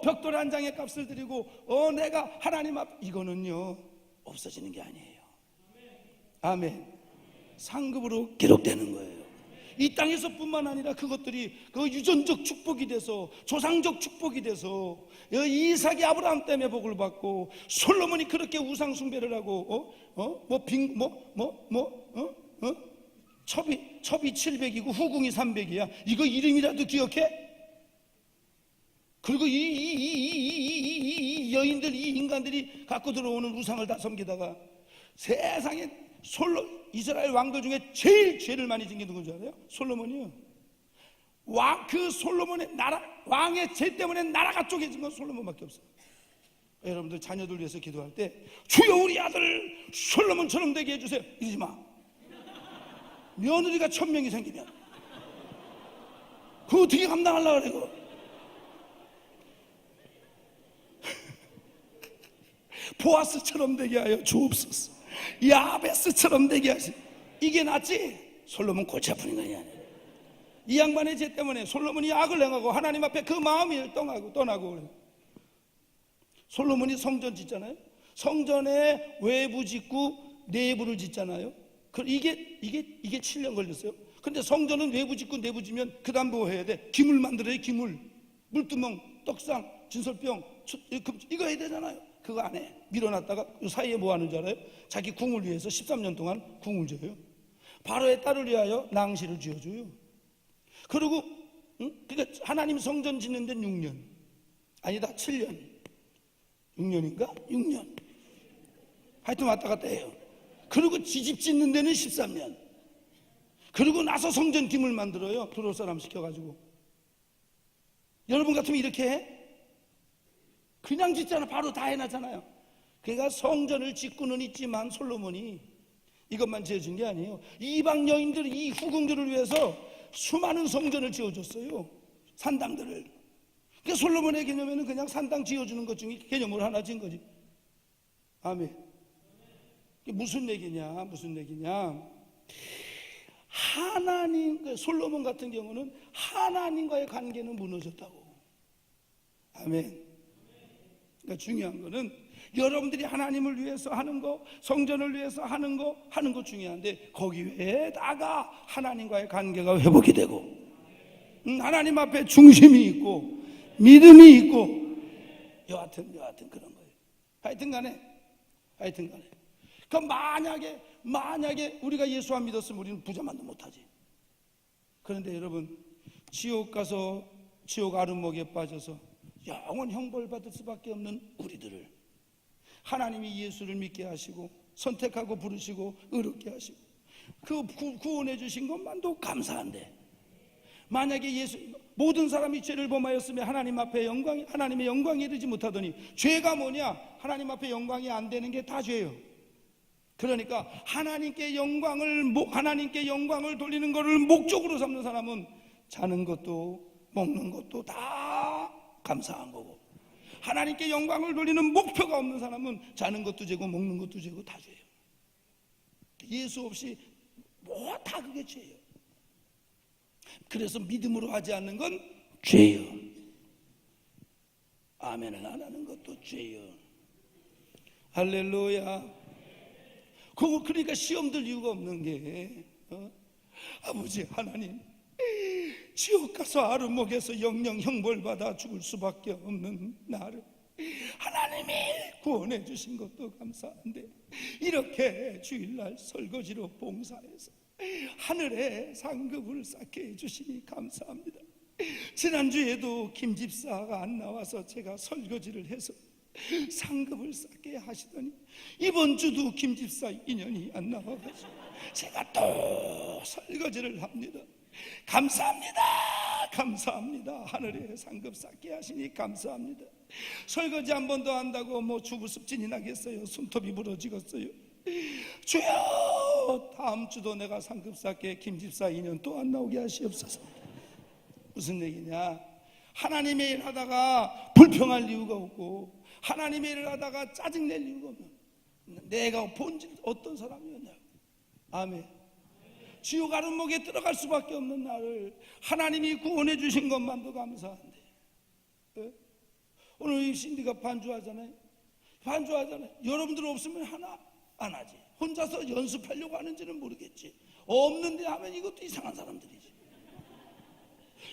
벽돌 한 장의 값을 드리고 내가 하나님 앞, 이거는요 없어지는 게 아니에요. 아멘. 상급으로 기록되는 거예요. 이 땅에서뿐만 아니라 그것들이 그 유전적 축복이 돼서, 조상적 축복이 돼서, 이삭이 아브라함 때문에 복을 받고, 솔로몬이 그렇게 우상 숭배를 하고 첩이 700이고 후궁이 300이야. 이거 이름이라도 기억해? 그리고 이 여인들, 이 인간들이 갖고 들어오는 우상을 다 섬기다가 세상에 이스라엘 왕들 중에 제일 죄를 많이 짓는 게 누군지 알아요? 솔로몬이요. 그 솔로몬의 나라, 왕의 죄 때문에 나라가 쪼개진 건 솔로몬밖에 없어요. 여러분들 자녀들 위해서 기도할 때, 주여 우리 아들 솔로몬처럼 되게 해주세요 이러지 마. 며느리가 1000명이 생기면 그거 어떻게 감당하려고 그래. 그거 보아스처럼 되게 하여 주옵소서. 야베스처럼 되게 하시. 이게 낫지? 솔로몬 골치 아픈 인간이 아니야. 이 양반의 죄 때문에 솔로몬이 악을 행하고 하나님 앞에 그 마음이 떠나고 그래요. 솔로몬이 성전 짓잖아요. 성전에 외부 짓고 내부를 짓잖아요. 이게 7년 걸렸어요. 근데 성전은 외부 짓고 내부 지면 그 다음 뭐 해야 돼? 기물 만들어요. 기물, 물두멍, 떡상, 진설병, 이거 해야 되잖아요. 그거 안 해. 밀어놨다가 그 사이에 뭐 하는 줄 알아요? 자기 궁을 위해서 13년 동안 궁을 줘요. 바로의 딸을 위하여 낭시를 지어줘요. 그리고 그러니까 하나님 성전 짓는 데는 6년 아니다 7년 6년인가? 6년 하여튼 왔다 갔다 해요. 그리고 지집 짓는 데는 13년. 그리고 나서 성전 기물 만들어요. 들어올 사람 시켜가지고. 여러분 같으면 이렇게 해? 그냥 짓잖아. 바로 다 해놨잖아요. 그러니까 성전을 짓고는 있지만 솔로몬이 이것만 지어준 게 아니에요. 이방 여인들, 이 후궁들을 위해서 수많은 성전을 지어줬어요. 산당들을. 그러니까 솔로몬의 개념에는 그냥 산당 지어주는 것 중에 개념으로 하나 지은 거지. 아멘. 무슨 얘기냐? 하나님, 솔로몬 같은 경우는 하나님과의 관계는 무너졌다고. 아멘. 그러니까 중요한 거는 여러분들이 하나님을 위해서 하는 거, 성전을 위해서 하는 거 중요한데 거기 외에다가 하나님과의 관계가 회복이 되고 하나님 앞에 중심이 있고 믿음이 있고 여하튼 그런 거예요. 하여튼 간에 그럼 만약에 우리가 예수 안 믿었으면 우리는 부자만도 못하지. 그런데 여러분 지옥 가서 지옥 아름목에 빠져서 영원 형벌 받을 수밖에 없는 우리들을 하나님이 예수를 믿게 하시고 선택하고 부르시고 의롭게 하시고 그 구원해 주신 것만도 감사한데 만약에 모든 사람이 죄를 범하였으면 하나님의 영광에 이르지 못하더니 죄가 뭐냐? 하나님 앞에 영광이 안 되는 게 다 죄예요. 그러니까 하나님께 영광을 돌리는 것을 목적으로 삼는 사람은 자는 것도 먹는 것도 다 감사한 거고 하나님께 영광을 돌리는 목표가 없는 사람은 자는 것도 죄고 먹는 것도 죄고 다 죄예요. 예수 없이 뭐 다 그게 죄예요. 그래서 믿음으로 하지 않는 건 죄예요. 아멘을 안 하는 것도 죄예요. 할렐루야. 그러니까 시험 들 이유가 없는 게 아버지 하나님 지옥 가서 아르목에서 영영 형벌받아 죽을 수밖에 없는 나를 하나님이 구원해 주신 것도 감사한데 이렇게 주일날 설거지로 봉사해서 하늘에 상급을 쌓게 해주시니 감사합니다. 지난주에도 김 집사가 안 나와서 제가 설거지를 해서 상급을 쌓게 하시더니 이번 주도 김 집사 인연이 안 나와가지고 제가 또 설거지를 합니다. 감사합니다. 하늘에 상급 쌓게 하시니 감사합니다. 설거지 한 번 더 한다고 뭐 주부습진이 나겠어요? 손톱이 부러지겠어요? 주여 다음 주도 내가 상급 쌓게 김 집사 인연 또 안 나오게 하시옵소서. 무슨 얘기냐? 하나님의 일 하다가 불평할 이유가 없고 하나님의 일을 하다가 짜증낼 이유가 없는 내가 본질 어떤 사람이었냐. 아멘. 지옥 아름목에 들어갈 수밖에 없는 나를 하나님이 구원해 주신 것만도 감사한데 오늘 신디가 반주하잖아요. 여러분들 없으면 하나 안 하지. 혼자서 연습하려고 하는지는 모르겠지. 없는데 하면 이것도 이상한 사람들이지.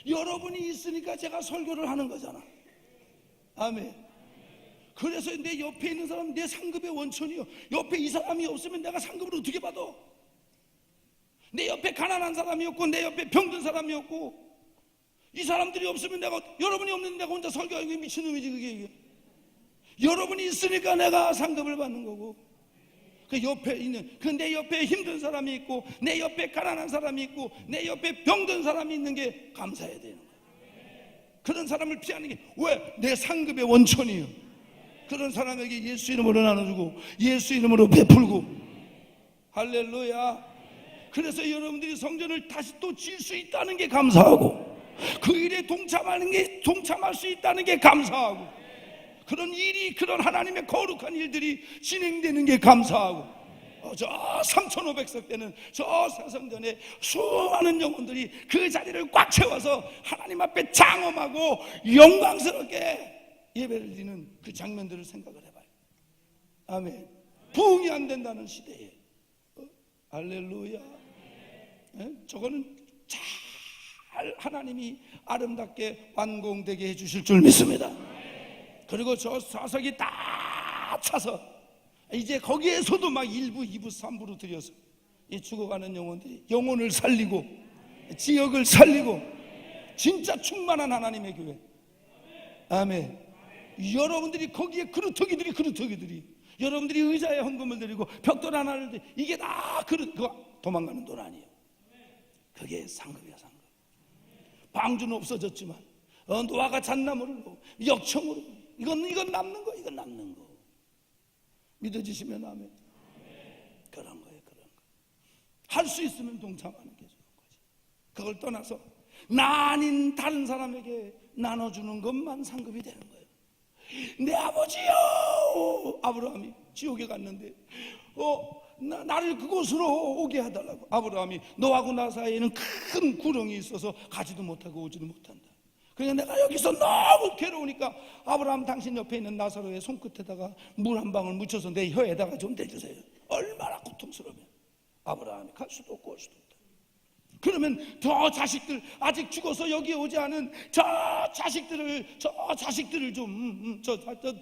여러분이 있으니까 제가 설교를 하는 거잖아. 아멘. 그래서 내 옆에 있는 사람은 내 상급의 원천이요. 옆에 이 사람이 없으면 내가 상급을 어떻게 받아? 내 옆에 가난한 사람이 없고 내 옆에 병든 사람이 없고 이 사람들이 없으면 여러분이 없는데 내가 혼자 설교하고 미친놈이지 그게. 여러분이 있으니까 내가 상급을 받는 거고 그 내 옆에 힘든 사람이 있고 내 옆에 가난한 사람이 있고 내 옆에 병든 사람이 있는 게 감사해야 되는 거예요. 그런 사람을 피하는 게 왜? 내 상급의 원천이에요. 그런 사람에게 예수 이름으로 나눠주고 예수 이름으로 베풀고 할렐루야. 그래서 여러분들이 성전을 다시 또 지을 수 있다는 게 감사하고 그 일에 동참할 수 있다는 게 감사하고 그런 하나님의 거룩한 일들이 진행되는 게 감사하고 저 3,500석 되는 저 사성전에 수많은 영혼들이 그 자리를 꽉 채워서 하나님 앞에 장엄하고 영광스럽게 예배를 드리는 그 장면들을 생각을 해봐요. 아멘. 부흥이 안 된다는 시대에 할렐루야. 저거는 잘 하나님이 아름답게 완공되게 해주실 줄 믿습니다. 그리고 저 사석이 다 차서 이제 거기에서도 막 1부, 2부, 3부로 들여서 이 죽어가는 영혼들이 영혼을 살리고 지역을 살리고 진짜 충만한 하나님의 교회. 아멘. 여러분들이 거기에 그루터기들이 여러분들이 의자에 헌금을 드리고 벽돌 하나를 드리고 이게 다 그거 도망가는 돈 아니에요. 그게 상급이야, 상급. 방주는 없어졌지만 노아가 잣나무로 역청으로 이건 남는 거, 이건 남는 거. 믿어지시면 아멘. 그런 거예요, 그런 거. 할 수 있으면 동참하는 게 좋은 거지. 그걸 떠나서 나 아닌 다른 사람에게 나눠주는 것만 상급이 되는 거예요. 내 아버지요, 아브라함이 지옥에 갔는데 나를 그곳으로 오게 해달라고. 아브라함이 너하고 나 사이에는 큰 구렁이 있어서 가지도 못하고 오지도 못한다. 그러니까 내가 여기서 너무 괴로우니까 아브라함, 당신 옆에 있는 나사로의 손끝에다가 물 한 방울 묻혀서 내 혀에다가 좀 대주세요. 얼마나 고통스러우면 아브라함이 갈 수도 없고 올 수도 없다. 그러면 저 자식들, 아직 죽어서 여기에 오지 않은 저 자식들을 좀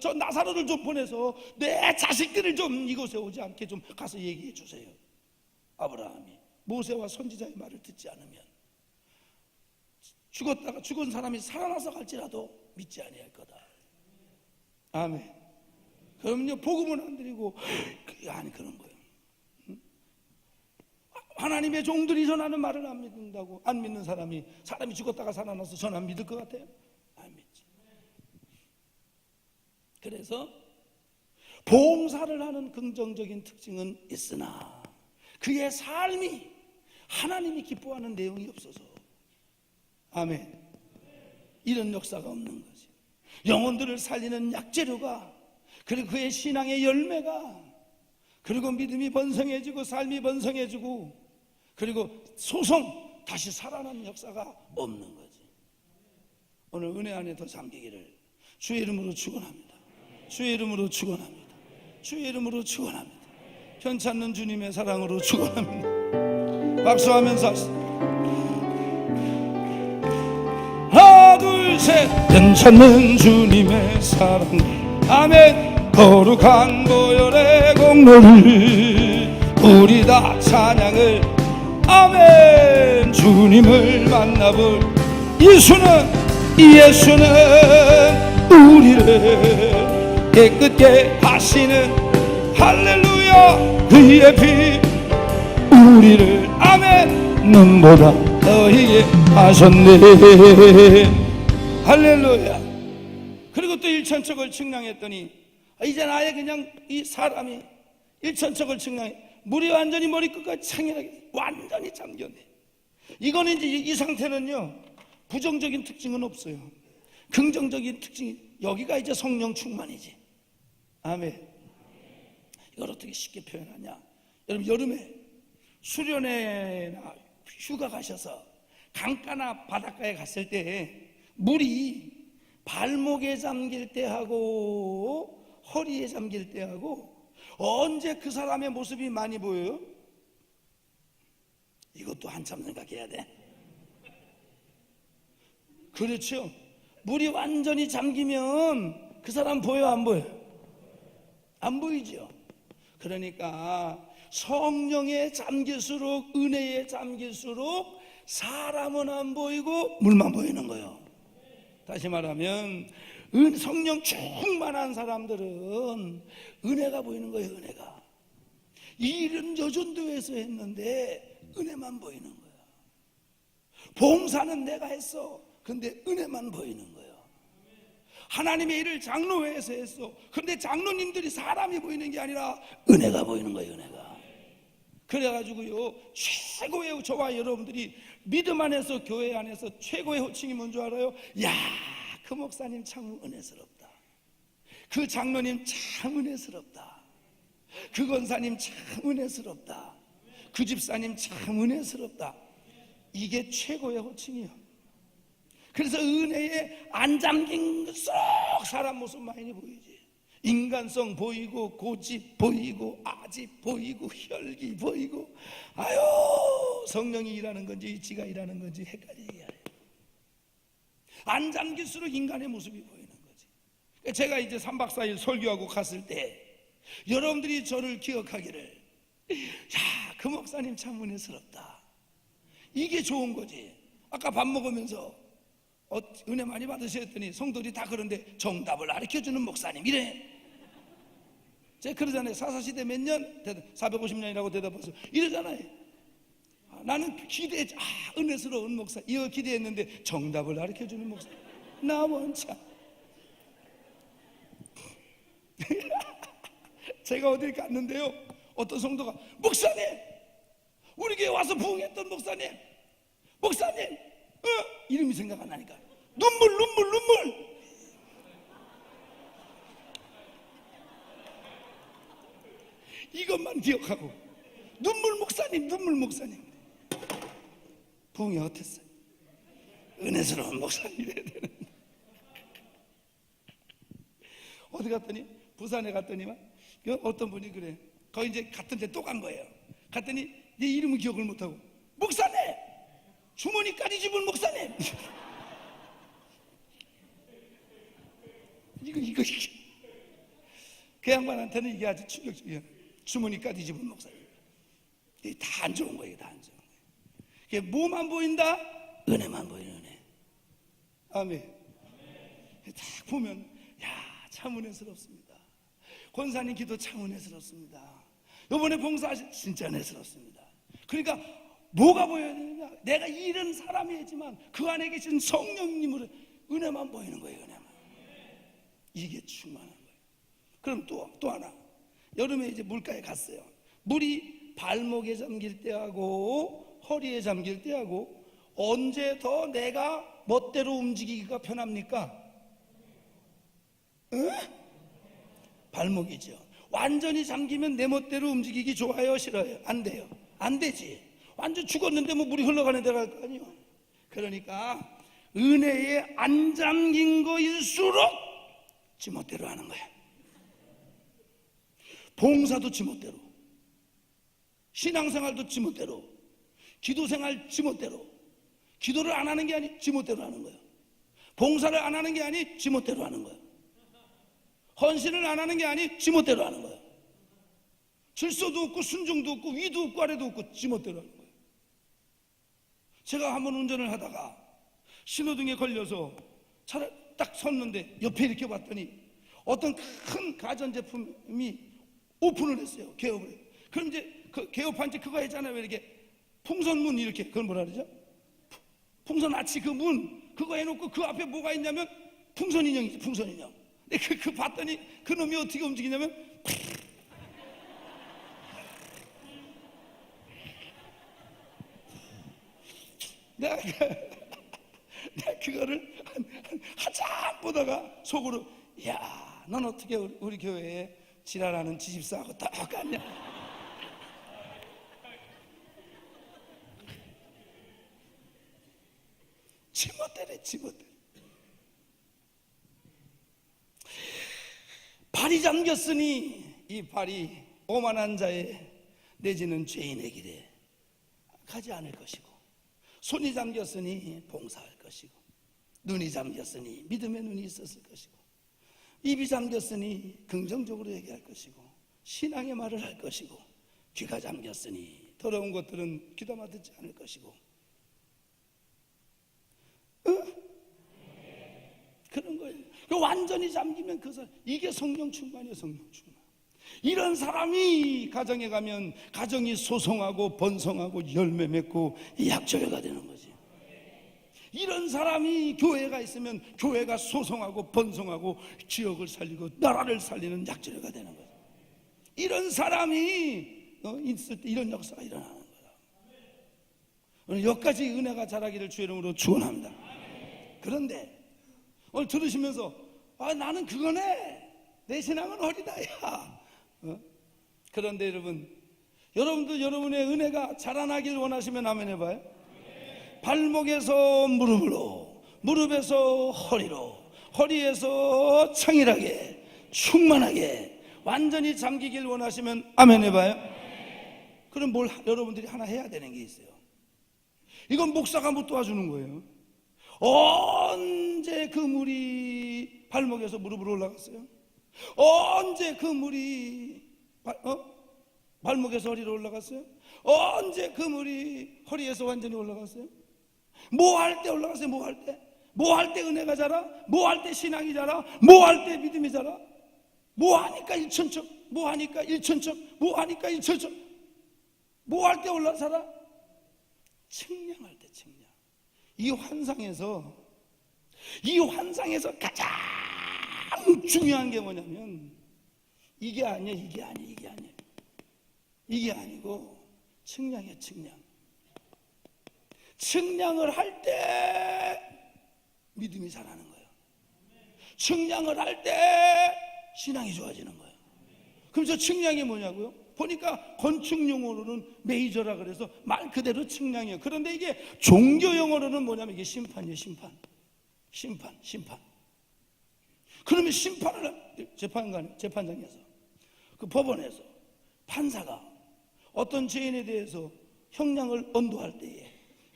저 나사로를 좀 보내서 내 자식들을 좀 이곳에 오지 않게 좀 가서 얘기해 주세요. 아브라함이 모세와 선지자의 말을 듣지 않으면 죽었다가 죽은 사람이 살아나서 갈지라도 믿지 아니할 거다. 아멘. 그럼요, 복음은 안 드리고 아니 그런 거예요. 하나님의 종들이 전하는 말을 안 믿는다고. 안 믿는 사람이 죽었다가 살아나서 전 안 믿을 것 같아요? 안 믿지. 그래서 봉사를 하는 긍정적인 특징은 있으나 그의 삶이 하나님이 기뻐하는 내용이 없어서 아멘. 이런 역사가 없는 거지. 영혼들을 살리는 약재료가, 그리고 그의 신앙의 열매가, 그리고 믿음이 번성해지고 삶이 번성해지고, 그리고 소송 다시 살아나는 역사가 없는 거지. 오늘 은혜 안에 더 잠기기를 주의 이름으로 축원합니다. 주의 이름으로 축원합니다. 주의 이름으로 축원합니다. 편찮는 주님의 사랑으로 축원합니다. 박수하면서 하십시다. 하나 둘 셋. 괜찮는 주님의 사랑, 아멘. 거룩한 보혈의 공로를 우리 다 찬양을, 아멘. 주님을 만나볼 예수는 우리를 깨끗게 하시는, 할렐루야. 그의 피 우리를, 아멘. 눈보다 너희에게 하셨네. 할렐루야. 그리고 또 일천척을 측량했더니 이제 아예 그냥 이 사람이 일천척을 측량해 물이 완전히 머리끝까지 창렬하게 완전히 잠겼네. 이거는 이제 이 상태는요, 부정적인 특징은 없어요. 긍정적인 특징이, 여기가 이제 성령 충만이지. 아멘. 이걸 어떻게 쉽게 표현하냐? 여러분, 여름에 수련회나 휴가 가셔서 강가나 바닷가에 갔을 때 물이 발목에 잠길 때하고 허리에 잠길 때하고 언제 그 사람의 모습이 많이 보여요? 이것도 한참 생각해야 돼. 그렇죠. 물이 완전히 잠기면 그 사람 보여, 안 보여? 안 보이죠. 그러니까 성령에 잠길수록, 은혜에 잠길수록 사람은 안 보이고 물만 보이는 거예요. 다시 말하면 성령 충만한 사람들은 은혜가 보이는 거예요. 은혜가. 이 일은 여전도에서 했는데 은혜만 보이는 거야. 봉사는 내가 했어. 근데 은혜만 보이는 거예요. 하나님의 일을 장로회에서 했어. 근데 장로님들이 사람이 보이는 게 아니라 은혜가 보이는 거예요. 은혜가. 그래가지고요, 최고의, 저와 여러분들이 믿음 안에서, 교회 안에서 최고의 호칭이 뭔 줄 알아요? 야, 그 목사님 참 은혜스럽다. 그 장로님 참 은혜스럽다. 그 권사님 참 은혜스럽다. 그 집사님 참 은혜스럽다. 이게 최고의 호칭이요. 그래서 은혜에 안 잠긴 쏙 사람 모습 많이 보이지. 인간성 보이고, 고집 보이고, 아집 보이고, 혈기 보이고. 아유, 성령이 일하는 건지 지가 일하는 건지 헷갈리게 해요. 안 잠길수록 인간의 모습이 보이는 거지. 제가 이제 3박 4일 설교하고 갔을 때 여러분들이 저를 기억하기를, 야, 그 목사님 참 은혜스럽다. 이게 좋은 거지. 아까 밥 먹으면서 은혜 많이 받으셨더니 성도들이 다 그런데 정답을 가르쳐주는 목사님 이래. 제가 그러잖아요. 사사시대 몇 년? 450년이라고 대답해서 이러잖아요. 나는 기대해, 은혜스러운 목사 이거 기대했는데 정답을 가르쳐주는 목사. 나 원참. 제가 어딜 갔는데요, 어떤 성도가 목사님, 우리 교회 와서 부흥했던 목사님 이름이 생각 안 나니까 눈물 이것만 기억하고 눈물 목사님 부흥이 어땠어요? 은혜스러운 목사님이래야 되는데. 어디 갔더니 부산에 갔더니만 어떤 분이 그래. 거기 이제 같은 데 또 간 거예요. 갔더니 내 이름은 기억을 못하고 목사님, 주머니까지 집은 목사님. 이거 그 양반한테는 이게 아주 충격적이야. 주머니까지 집은 목사님. 이게 다 안 좋은 거예요. 다 안 좋은 거예요. 이게 뭐만 보인다? 은혜만 보이는 은혜. 아멘. 딱 보면 야, 참 은혜스럽습니다. 권사님 기도 참 은혜스럽습니다. 이번에 봉사하신 진짜 은혜스럽습니다. 그러니까 뭐가 보여야 되느냐? 내가 이런 사람이지만 그 안에 계신 성령님으로 은혜만 보이는 거예요. 은혜만. 이게 충만한 거예요. 그럼 또 하나, 여름에 이제 물가에 갔어요. 물이 발목에 잠길 때하고 허리에 잠길 때하고 언제 더 내가 멋대로 움직이기가 편합니까? 응? 발목이죠. 완전히 잠기면 내 멋대로 움직이기 좋아요, 싫어요? 안 돼요. 안 되지. 완전 죽었는데 뭐 물이 흘러가는 데가 할 거 아니에요. 그러니까 은혜에 안 잠긴 거일수록 지멋대로 하는 거야. 봉사도 지멋대로, 신앙생활도 지멋대로, 기도생활 지멋대로. 기도를 안 하는 게 아니 지멋대로 하는 거예요. 봉사를 안 하는 게 아니 지멋대로 하는 거예요. 헌신을 안 하는 게 아니 지멋대로 하는 거예요. 질서도 없고 순종도 없고 위도 없고 아래도 없고 지멋대로 하는 거예요. 제가 한번 운전을 하다가 신호등에 걸려서 차를 딱 섰는데 옆에 이렇게 봤더니 어떤 큰 가전제품이 오픈을 했어요. 개업을. 그럼 이제 그 개업한 지 그거 했잖아요. 이렇게 풍선문 이렇게, 그걸 뭐라 그러죠? 풍선 아치 그 문 그거 해놓고 그 앞에 뭐가 있냐면 풍선 인형이지, 풍선 인형. 근데 그 봤더니 그 놈이 어떻게 움직이냐면 내가 그거를 한참 보다가 속으로, 야, 넌 어떻게 우리 교회에 지랄하는 지집사하고 똑같냐? 지멋대로. 발이 잠겼으니 이 발이 오만한 자의 내지는 죄인의 길에 가지 않을 것이고, 손이 잠겼으니 봉사할 것이고, 눈이 잠겼으니 믿음의 눈이 있었을 것이고, 입이 잠겼으니 긍정적으로 얘기할 것이고, 신앙의 말을 할 것이고, 귀가 잠겼으니 더러운 것들은 귀담아 듣지 않을 것이고, 그런 거예요. 완전히 잠기면 그 사람, 이게 성령 충만이에요. 성령 충만. 이런 사람이 가정에 가면 가정이 소송하고 번성하고 열매 맺고 약조회가 되는 거지. 이런 사람이 교회가 있으면 교회가 소송하고 번성하고 지역을 살리고 나라를 살리는 약조회가 되는 거지. 이런 사람이 있을 때 이런 역사가 일어나는 거야. 오늘 여기까지 은혜가 자라기를 주의 이름으로 축원합니다. 그런데 오늘 들으시면서 나는 그거네, 내 신앙은 어리다, 야. 그런데 여러분도 여러분의 은혜가 자라나길 원하시면 아멘 해봐요. 발목에서 무릎으로, 무릎에서 허리로, 허리에서 창일하게, 충만하게 완전히 잠기길 원하시면 아멘 해봐요. 그럼 여러분들이 하나 해야 되는 게 있어요. 이건 목사가 못 도와주는 거예요. 언제 그 물이 발목에서 무릎으로 올라갔어요? 언제 그 물이 발목에서 허리로 올라갔어요? 언제 그 물이 허리에서 완전히 올라갔어요? 뭐 할 때 올라갔어요? 뭐 할 때? 뭐 할 때 은혜가 자라? 뭐 할 때 신앙이 자라? 뭐 할 때 믿음이 자라? 뭐 하니까 일천척? 뭐 하니까 일천척? 뭐 하니까 일천척? 뭐 할 때 올라서라? 측량할 때 측량. 이 환상에서 가장 중요한 게 뭐냐면 이게 아니야, 이게 아니고 측량이야, 측량. 측량을 할 때 믿음이 자라는 거예요. 측량을 할 때 신앙이 좋아지는 거예요. 그럼 저 측량이 뭐냐고요? 보니까 건축 용어로는 메이저라 그래서 말 그대로 측량이에요. 그런데 이게 종교 용어로는 뭐냐면 이게 심판이에요. 심판. 그러면 심판을 재판장에서 그 법원에서 판사가 어떤 죄인에 대해서 형량을 언도할 때에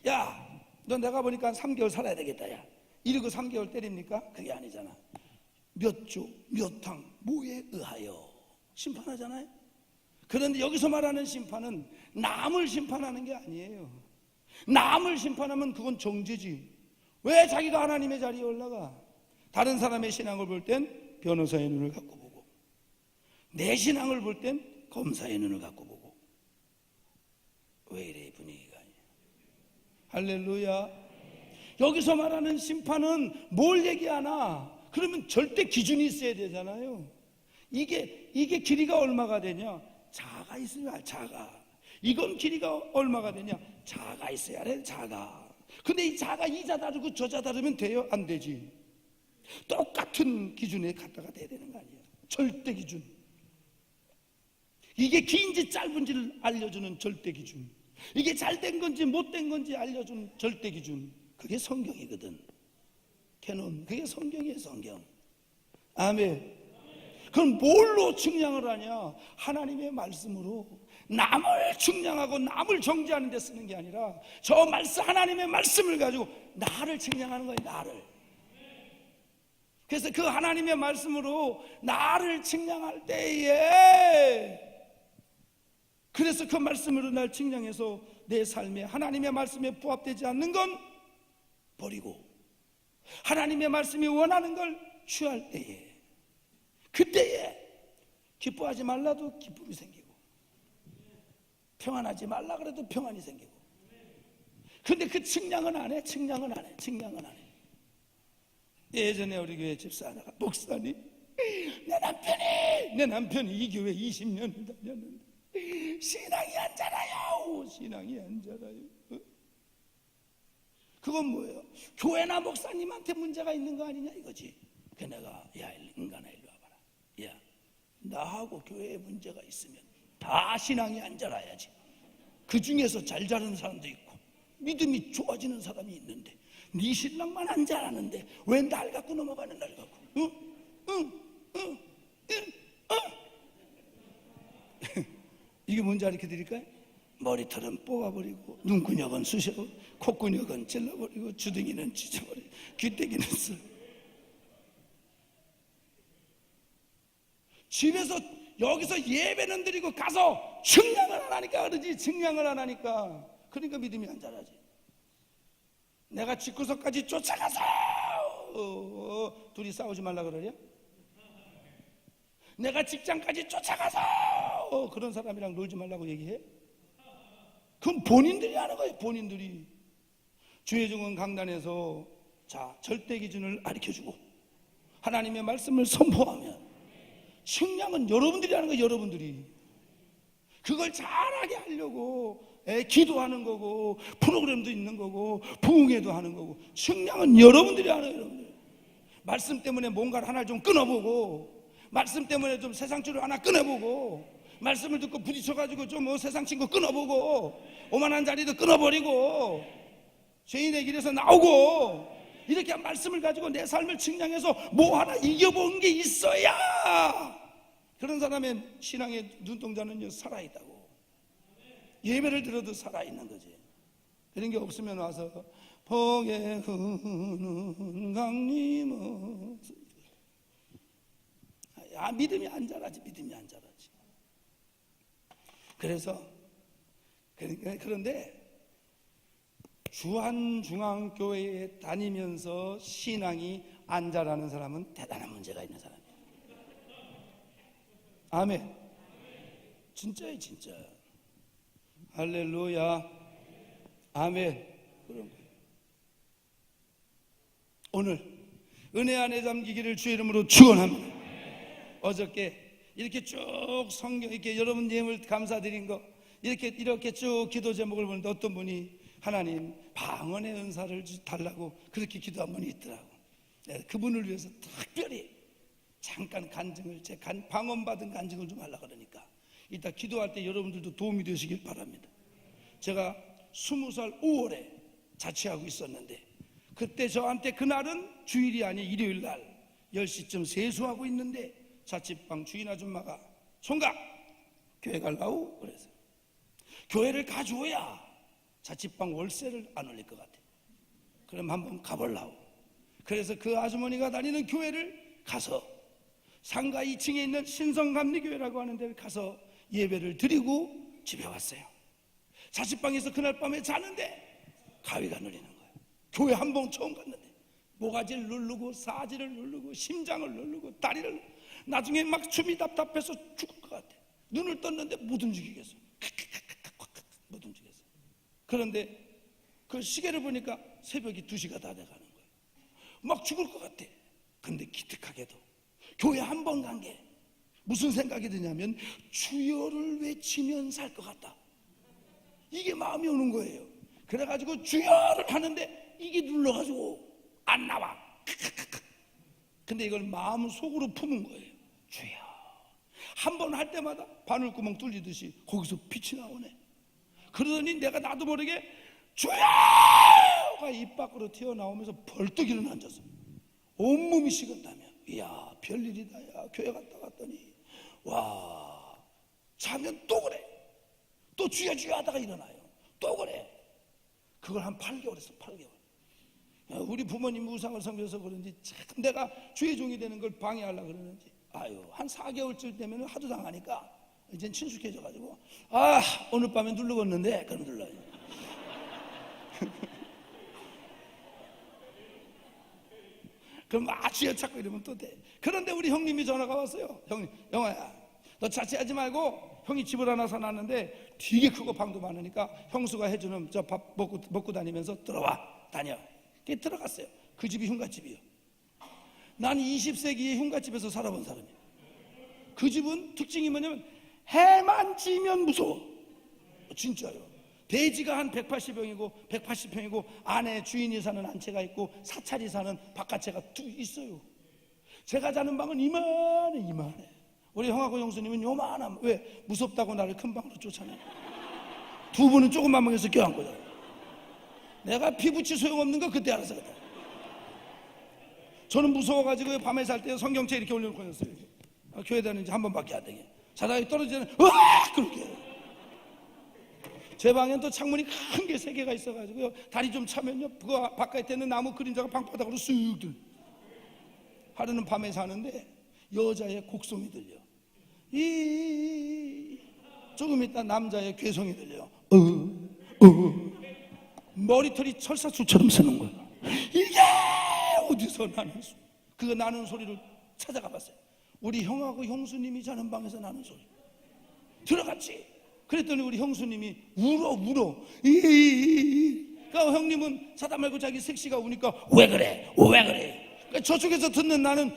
야, 너 내가 보니까 한 3개월 살아야 되겠다. 야, 이러고 3개월 때립니까? 그게 아니잖아. 몇 조, 몇 항, 뭐에 의하여 심판하잖아요. 그런데 여기서 말하는 심판은 남을 심판하는 게 아니에요. 남을 심판하면 그건 정죄지. 왜 자기가 하나님의 자리에 올라가? 다른 사람의 신앙을 볼 땐 변호사의 눈을 갖고 보고, 내 신앙을 볼 땐 검사의 눈을 갖고 보고. 왜 이래 분위기가? 할렐루야. 여기서 말하는 심판은 뭘 얘기하나? 그러면 절대 기준이 있어야 되잖아요. 이게 길이가 얼마가 되냐? 자가 있어야. 자가. 이건 길이가 얼마가 되냐? 자가 있어야 돼. 자가. 근데 이 자가 이 자 다르고 저 자 다르면 돼요? 안 되지. 똑같은 기준에 갖다가 돼야 되는 거 아니에요. 절대 기준. 이게 긴지 짧은지를 알려주는 절대 기준. 이게 잘된 건지 못된 건지 알려주는 절대 기준. 그게 성경이거든. 캐논. 그게 성경이에요. 성경. 아멘. 그럼 뭘로 측량을 하냐? 하나님의 말씀으로. 남을 측량하고 남을 정죄하는 데 쓰는 게 아니라 저 말씀, 하나님의 말씀을 가지고 나를 측량하는 거예요. 나를. 그래서 그 하나님의 말씀으로 나를 측량할 때에, 그래서 그 말씀으로 날 측량해서 내 삶에 하나님의 말씀에 부합되지 않는 건 버리고 하나님의 말씀이 원하는 걸 취할 때에, 그때에 기뻐하지 말라도 기쁨이 생기고 평안하지 말라 그래도 평안이 생기고. 근데 그 측량은 안 해. 측량은 안 해. 예전에 우리 교회 집사 하나가, 목사님, 내 남편이 이 교회 20년을 다녔는데 신앙이 안 자라요. 신앙이 안 자라요. 그건 뭐예요? 교회나 목사님한테 문제가 있는 거 아니냐 이거지. 그 내가, 야 인간아 일로 와봐라. 야, 나하고 교회에 문제가 있으면 다 신앙이 안 자라야지. 그 중에서 잘 자라는 사람도 있고 믿음이 좋아지는 사람이 있는데 네 신랑만 안 자라는데 왜 날 갖고 넘어가는 날 갖고? 이게 뭔지 알려 드릴까요? 머리털은 뽑아버리고 눈구녕은 쑤셔버리고 콧구녕은 찔러버리고 주둥이는 찢어버리고 귀때기는 써. 집에서 여기서 예배는 드리고 가서 측량을 안 하니까 그러지. 측량을 안 하니까. 그러니까 믿음이 안 자라지. 내가 집구석까지 쫓아가서 둘이 싸우지 말라 그러냐? 내가 직장까지 쫓아가서 그런 사람이랑 놀지 말라고 얘기해? 그럼 본인들이 하는 거예요. 본인들이. 주의종은 강단에서 자 절대 기준을 가르쳐주고 하나님의 말씀을 선포하면 측량은 여러분들이 하는 거예요. 여러분들이. 그걸 잘하게 하려고 기도하는 거고 프로그램도 있는 거고 부흥회도 하는 거고. 측량은 여러분들이 하는 거예요. 여러분들. 말씀 때문에 뭔가를 하나 좀 끊어보고 말씀 때문에 좀 세상줄을 하나 끊어보고 말씀을 듣고 부딪혀가지고 좀 세상 친구 끊어보고 오만한 자리도 끊어버리고 죄인의 길에서 나오고 이렇게 말씀을 가지고 내 삶을 측량해서 뭐 하나 이겨본 게 있어야 그런 사람의 신앙의 눈동자는요 살아있다고. 예배를 들어도 살아있는 거지. 그런 게 없으면 와서 복에 흐르는 강림은 믿음이 안 자라지. 믿음이 안 자라지. 그런데 주한중앙교회에 다니면서 신앙이 안 자라는 사람은 대단한 문제가 있는 사람이에요. 아멘. 진짜예요, 진짜. 할렐루야. 아멘. 그런 거예요. 오늘 은혜 안에 잠기기를 주의 이름으로 축원합니다. 어저께 이렇게 쭉 성경 이렇게 여러분 예물 감사드린 거 이렇게 쭉 기도 제목을 보는데 어떤 분이 하나님 방언의 은사를 달라고 그렇게 기도한 분이 있더라고. 그분을 위해서 특별히 잠깐 간증을 방언받은 간증을 좀 하려고 그러니까 이따 기도할 때 여러분들도 도움이 되시길 바랍니다. 제가 20살 5월에 자취하고 있었는데 그때 저한테 그날은 주일이 아닌 일요일 날 10시쯤 세수하고 있는데 자취방 주인 아줌마가 총각 교회 갈라고 그래서 교회를 가져오야 자취방 월세를 안 올릴 것 같아. 그럼 한번 가보려고. 그래서 그 아주머니가 다니는 교회를 가서 상가 2층에 있는 신성감리교회라고 하는 데를 가서 예배를 드리고 집에 왔어요. 자취방에서 그날 밤에 자는데 가위가 눌리는 거예요. 교회 한 번 처음 갔는데 모가지를 누르고 사지를 누르고 심장을 누르고 다리를 누르고 나중에 막 숨이 답답해서 죽을 것 같아. 눈을 떴는데 못 움직이겠어. 못 움직였어. 그런데 그 시계를 보니까 새벽이 2시가 다 돼가는 거예요. 막 죽을 것 같아. 근데 기특하게도 교회 한 번 간 게 무슨 생각이 드냐면 주여를 외치면 살 것 같다. 이게 마음이 오는 거예요. 그래가지고 주여를 하는데 이게 눌러가지고 안 나와. 근데 이걸 마음 속으로 품은 거예요. 주여. 한 번 할 때마다 바늘구멍 뚫리듯이 거기서 빛이 나오네. 그러더니 내가 나도 모르게 주여가 입 밖으로 튀어나오면서 벌떡 일어나 앉았어. 온몸이 식었다며. 이야 별일이다. 야 교회 갔다 왔더니 와 자면 또 그래. 또 주여 주여 하다가 일어나요. 또 그래. 그걸 한 8개월 했어. 8개월. 우리 부모님 우상을 섬겨서 그런지 참 내가 주의 종이 되는 걸 방해하려고 그러는지 아유 한 4개월쯤 되면 하도 당하니까 이젠 친숙해져가지고 오늘 밤에 누르겠는데 그럼 눌러요. 그럼 주여 찾고 이러면 또 돼. 그런데 우리 형님이 전화가 왔어요. 형님 영아야 너 자취하지 말고 형이 집을 하나 사놨는데 되게 크고 방도 많으니까 형수가 해주는 저 밥 먹고 다니면서 들어와 다녀. 들어갔어요. 그 집이 흉가집이요. 난 20세기에 흉가집에서 살아본 사람이에요. 그 집은 특징이 뭐냐면 해만 지면 무서워. 진짜요. 대지가 한 180평이고 180평이고 안에 주인이 사는 한 채가 있고 사찰이 사는 바깥채가 있어요. 제가 자는 방은 이만해. 우리 형하고 형수님은 요만함. 왜? 무섭다고 나를 큰 방으로 쫓아내. 두 분은 조그만 방에서 껴안고 자요. 내가 피부치 소용없는 거 그때 알아서 그래. 저는 무서워가지고 밤에 잘 때 성경책 이렇게 올려놓고 있었어요. 교회 다니는 지 한 번밖에 안 되게. 자다가 떨어지면 으악! 그렇게 해요. 제 방엔 또 창문이 큰 게 3개가 있어가지고요. 다리 좀 차면요. 그 바깥에 있는 나무 그림자가 방바닥으로 쑥 들려. 하루는 밤에 사는데 여자의 곡성이 들려. 조금 있다 남자의 괴성이 들려. 머리털이 철사수처럼 서는 거야. 이게 어디서 나는 소리? 그거 나는 소리를 찾아가 봤어요. 우리 형하고 형수님이 자는 방에서 나는 소리. 들어갔지. 그랬더니 우리 형수님이 울어. 그러니까 형님은 자다 말고 자기 색시가 우니까 왜 그래? 그러니까 저쪽에서 듣는 나는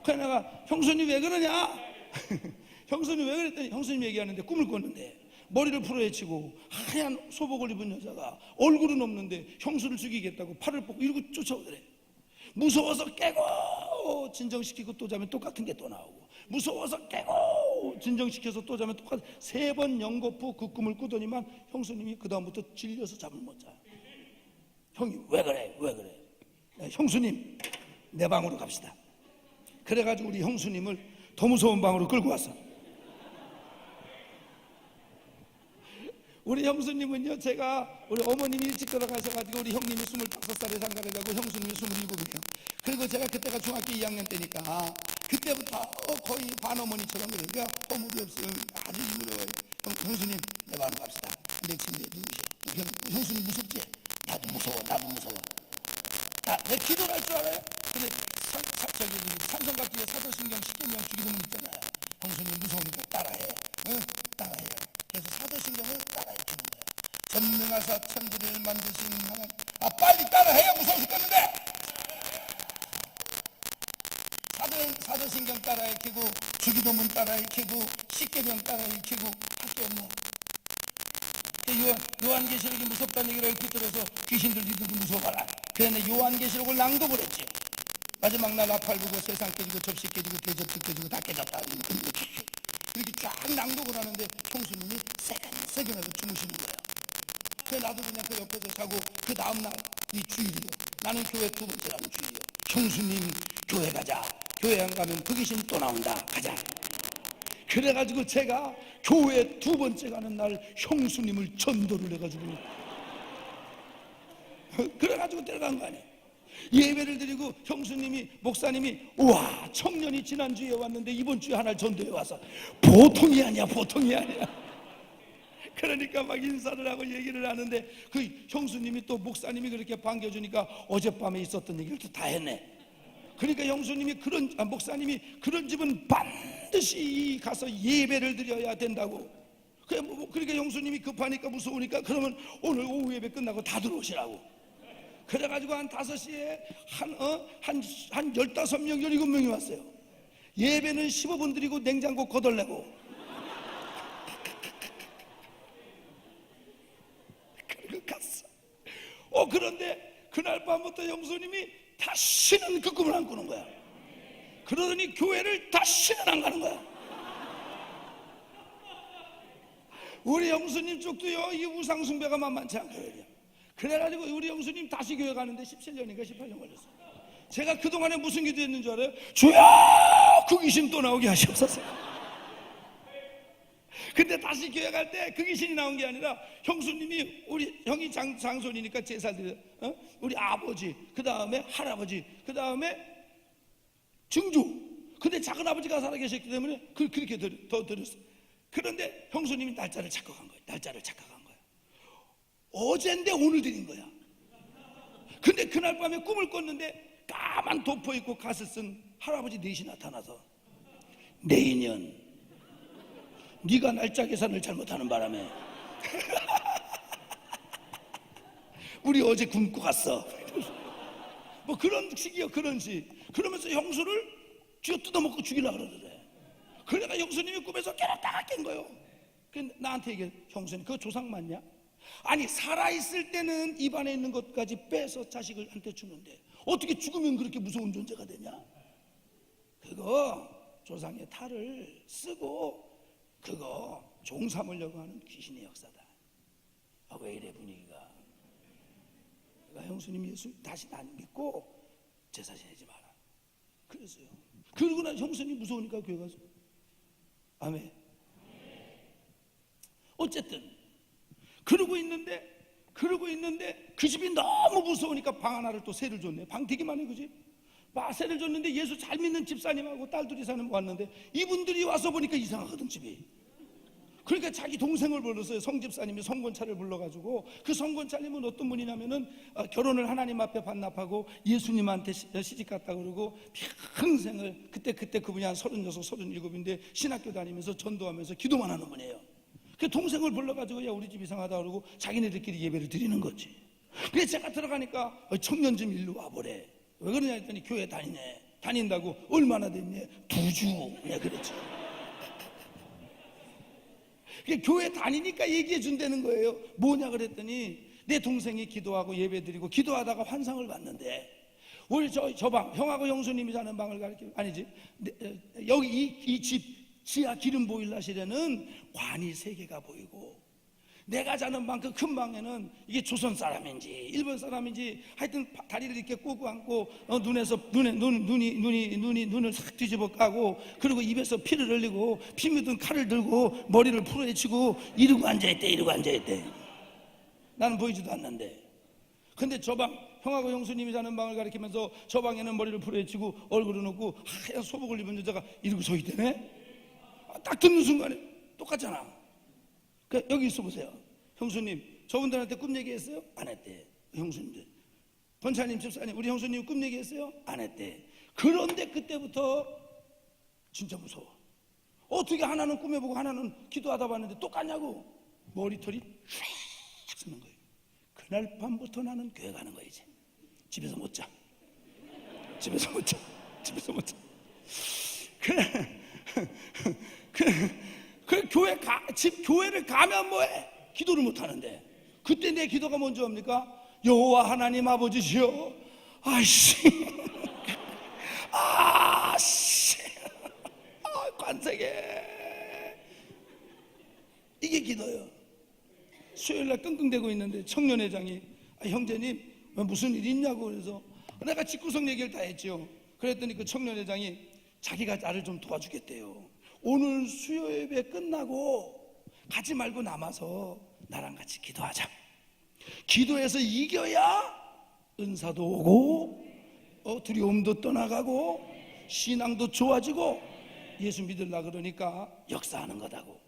그래서 내가 형수님 왜 그러냐? 형수님 왜 그랬더니 형수님 얘기하는데 꿈을 꿨는데 머리를 풀어헤치고 하얀 소복을 입은 여자가 얼굴은 없는데 형수를 죽이겠다고 팔을 뻗고 이러고 쫓아오더래. 무서워서 깨고 깨고 진정시키고 또 자면 똑같은 게 또 나오고, 무서워서 깨고 진정시켜서 또 자면 똑같은, 3번 연거푸 그 꿈을 꾸더니만 형수님이 그 다음부터 질려서 잠을 못 자요. 형이 왜 그래 왜 그래, 네, 형수님 내 방으로 갑시다. 그래가지고 우리 형수님을 더 무서운 방으로 끌고 왔어. 우리 형수님은요, 제가 우리 어머님이 일찍 돌아가셔가지고 우리 형님이 25살에 장가를 가고 형수님이 27이에요. 그리고 제가 그때가 중학교 2학년 때니까 그때부터 거의 반어머니처럼, 그러니까 허물이 없어요. 아주 무서워요. 형수님 내 방으로 갑시다. 내 침대에 누우셔. 형수님 무섭지? 나도 무서워, 나도 무서워. 내 기도를 할 줄 알아요? 근데 삼성각기에 사도신경 10계명 주기도문 있잖아요. 형수님 무서우니까 따라해. 응? 따라해. 그래서 사도신경을 따라해 주는 거야. 전능하사 천지를 만드신 하나님, 빨리 따라해야 무서워 죽겠는데. 사도신경 따라 익히고 주기도문 따라 익히고 10계명 따라 익히고 할 게 없네. 요한계시록이 무섭다는 얘기를 얼핏 들어서 귀신들 니들도 무서워하라. 그래서 요한계시록을 낭독을 했지. 마지막 날 나팔 불고 세상 깨지고 접시 깨지고 대접도 깨지고 다 깨졌다 이렇게 쫙 낭독을 하는데 형수님이 새겨내서 주무시는 거예요. 그래서 나도 그냥 그 옆에서 자고, 그 다음날 이 주일이요, 나는 교회 2번째라는 주일이요, 형수님 교회 가자. 교회 안 가면 그 귀신 또 나온다. 가자. 그래가지고 제가 교회 2번째 가는 날 형수님을 전도를 해가지고 그래가지고 데려간 거 아니에요. 예배를 드리고 형수님이, 목사님이, 우와 청년이 지난주에 왔는데 이번 주에 하나 전도해 와서 보통이 아니야, 보통이 아니야. 그러니까 막 인사를 하고 얘기를 하는데 그 형수님이 또 목사님이 그렇게 반겨주니까 어젯밤에 있었던 얘기를 또 다 했네. 그러니까 형수님이 목사님이 그런 집은 반드시 가서 예배를 드려야 된다고. 그러니까 형수님이 급하니까 무서우니까 그러면 오늘 오후 예배 끝나고 다 들어오시라고. 그래가지고 한 5시에 한 15명, 17명이 왔어요. 예배는 15분 드리고 냉장고 거덜내고. 그리고 갔어. 그런데 그날 밤부터 형수님이 다시는 그 꿈을 안 꾸는 거야. 그러더니 교회를 다시는 안 가는 거야. 우리 형수님 쪽도요, 이 우상숭배가 만만치 않거든요. 그래가지고 우리 형수님 다시 교회 가는데 17년인가 18년 걸렸어요. 제가 그동안에 무슨 기도했는 줄 알아요? 주여 그 귀신 또 나오게 하시옵소서. 근데 다시 교회 갈 때 그 귀신이 나온 게 아니라 형수님이, 우리 형이 장손이니까 제사 드려, 우리 아버지, 그 다음에 할아버지, 그 다음에 증조. 근데 작은 아버지가 살아계셨기 때문에 그렇게 더 드렸어요. 그런데 형수님이 날짜를 착각한 거예요. 날짜를 착각한 거예요. 어젠데 오늘 드린 거야. 근데 그날 밤에 꿈을 꿨는데 까만 덮어 입고 가스 쓴 할아버지 넷이 나타나서, 내인년 네가 날짜 계산을 잘못하는 바람에 우리 어제 굶고 갔어. 뭐 그런 식이요, 그런 식. 그러면서 형수를 쥐어 뜯어먹고 죽이려고 그러더래. 그러니까 형수님이 꿈에서 깨었다가 깬 거예요. 나한테 얘기해. 형수님 그거 조상 맞냐? 아니 살아있을 때는 입안에 있는 것까지 빼서 자식한테 주는데 어떻게 죽으면 그렇게 무서운 존재가 되냐? 그거 조상의 탈을 쓰고 그거 종 삼으려고 하는 귀신의 역사다. 왜 이래 분위기가? 그러니까 형수님 예수 다시 안 믿고 제사 지내지 마라 그랬어요. 그러고 난 형수님 무서우니까 교회 가서 아멘. 어쨌든 그러고 있는데 그 집이 너무 무서우니까 방 하나를 또 세를 줬네. 방 되게 많네 그 집. 세를 줬는데 예수 잘 믿는 집사님하고 딸들이 사는 왔는데 이분들이 와서 보니까 이상하거든 집이. 그러니까 자기 동생을 불렀어요. 성집사님이 성권차를 불러가지고, 그 성권차님은 어떤 분이냐면은 결혼을 하나님 앞에 반납하고 예수님한테 시집갔다 그러고 평생을 그때 그분이 한 36, 37인데 신학교 다니면서 전도하면서 기도만 하는 분이에요. 그 동생을 불러가지고 야 우리 집 이상하다 그러고 자기네들끼리 예배를 드리는 거지. 그래서 제가 들어가니까 청년 좀 일로 와보래. 왜 그러냐 했더니 교회 다닌다고. 얼마나 됐냐? 2주. 내가 그랬지. 교회 다니니까 얘기해 준다는 거예요. 뭐냐 그랬더니 내 동생이 기도하고 예배 드리고 기도하다가 환상을 봤는데 우리 저 방, 형하고 형수님이 사는 방을 가리켜, 아니지, 여기 이 집 지하 기름 보일러실에는 관이 3개가 보이고, 내가 자는 방, 그 큰 방에는 이게 조선 사람인지 일본 사람인지 하여튼 다리를 이렇게 꼬고 앉고, 눈을 싹 뒤집어 까고, 그리고 입에서 피를 흘리고 피 묻은 칼을 들고 머리를 풀어헤치고 이러고 앉아있대, 이러고 앉아있대. 나는 보이지도 않는데. 근데 저 방, 형하고 형수님이 자는 방을 가리키면서 저 방에는 머리를 풀어헤치고 얼굴을 놓고 하얀 소복을 입은 여자가 이러고 서 있대네. 딱 듣는 순간에 똑같잖아. 여기 있어 보세요. 형수님, 저분들한테 꿈 얘기했어요? 안 했대. 형수님들, 권차님, 집사님, 우리 형수님 꿈 얘기했어요? 안 했대. 그런데 그때부터 진짜 무서워. 어떻게 하나는 꿈에 보고 하나는 기도하다 봤는데 똑같냐고. 머리털이 쫙 쓰는 거예요. 그날 밤부터 나는 교회 가는 거야. 이제 집에서 못 자. 집에서 못 자. 집에서 못 자. 교회를 가면 뭐해? 기도를 못 하는데. 그때 내 기도가 뭔지 압니까? 여호와 하나님 아버지시여, 관세게. 이게 기도예요. 수요일날 끙끙대고 있는데 청년회장이 형제님 무슨 일 있냐고. 그래서 내가 집구석 얘기를 다 했죠. 그랬더니 그 청년회장이 자기가 나를 좀 도와주겠대요. 오늘 수요예배 끝나고 가지 말고 남아서 나랑 같이 기도하자. 기도해서 이겨야 은사도 오고, 두려움도 떠나가고, 신앙도 좋아지고, 예수 믿으려 그러니까 역사하는 거다고.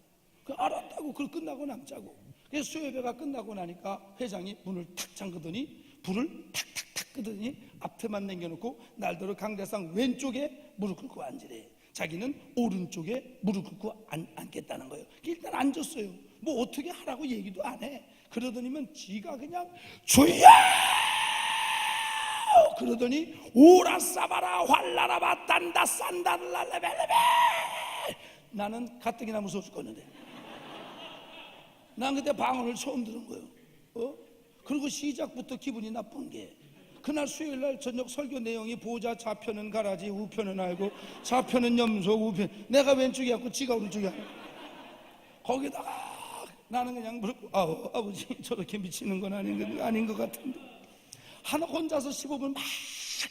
알았다고. 그걸 끝나고 남자고. 그래서 수요예배가 끝나고 나니까 회장이 문을 탁 잠그더니 불을 탁탁탁 끄더니 앞에만 남겨놓고 날더러 강대상 왼쪽에 무릎 꿇고 앉으래. 자기는 오른쪽에 무릎 꿇고 앉겠다는 거예요. 일단 앉았어요. 뭐 어떻게 하라고 얘기도 안 해. 그러더니만 지가 그냥 주여! 그러더니 오라사바라 활라라바 딴다 산다랄레벨레벨. 나는 가뜩이나 무서워 죽겠는데. 난 그때 방언을 처음 들은 거예요. 그리고 시작부터 기분이 나쁜 게, 그날 수요일날 저녁 설교 내용이 보자 좌편은 가라지 우편은 알고 좌편은 염소 우편, 내가 왼쪽이 없고 지가 오른쪽이야. 거기다가 나는 그냥 물고, 아버지 저렇게 미치는 건 아닌 것 같은데. 하나 혼자서 15분 막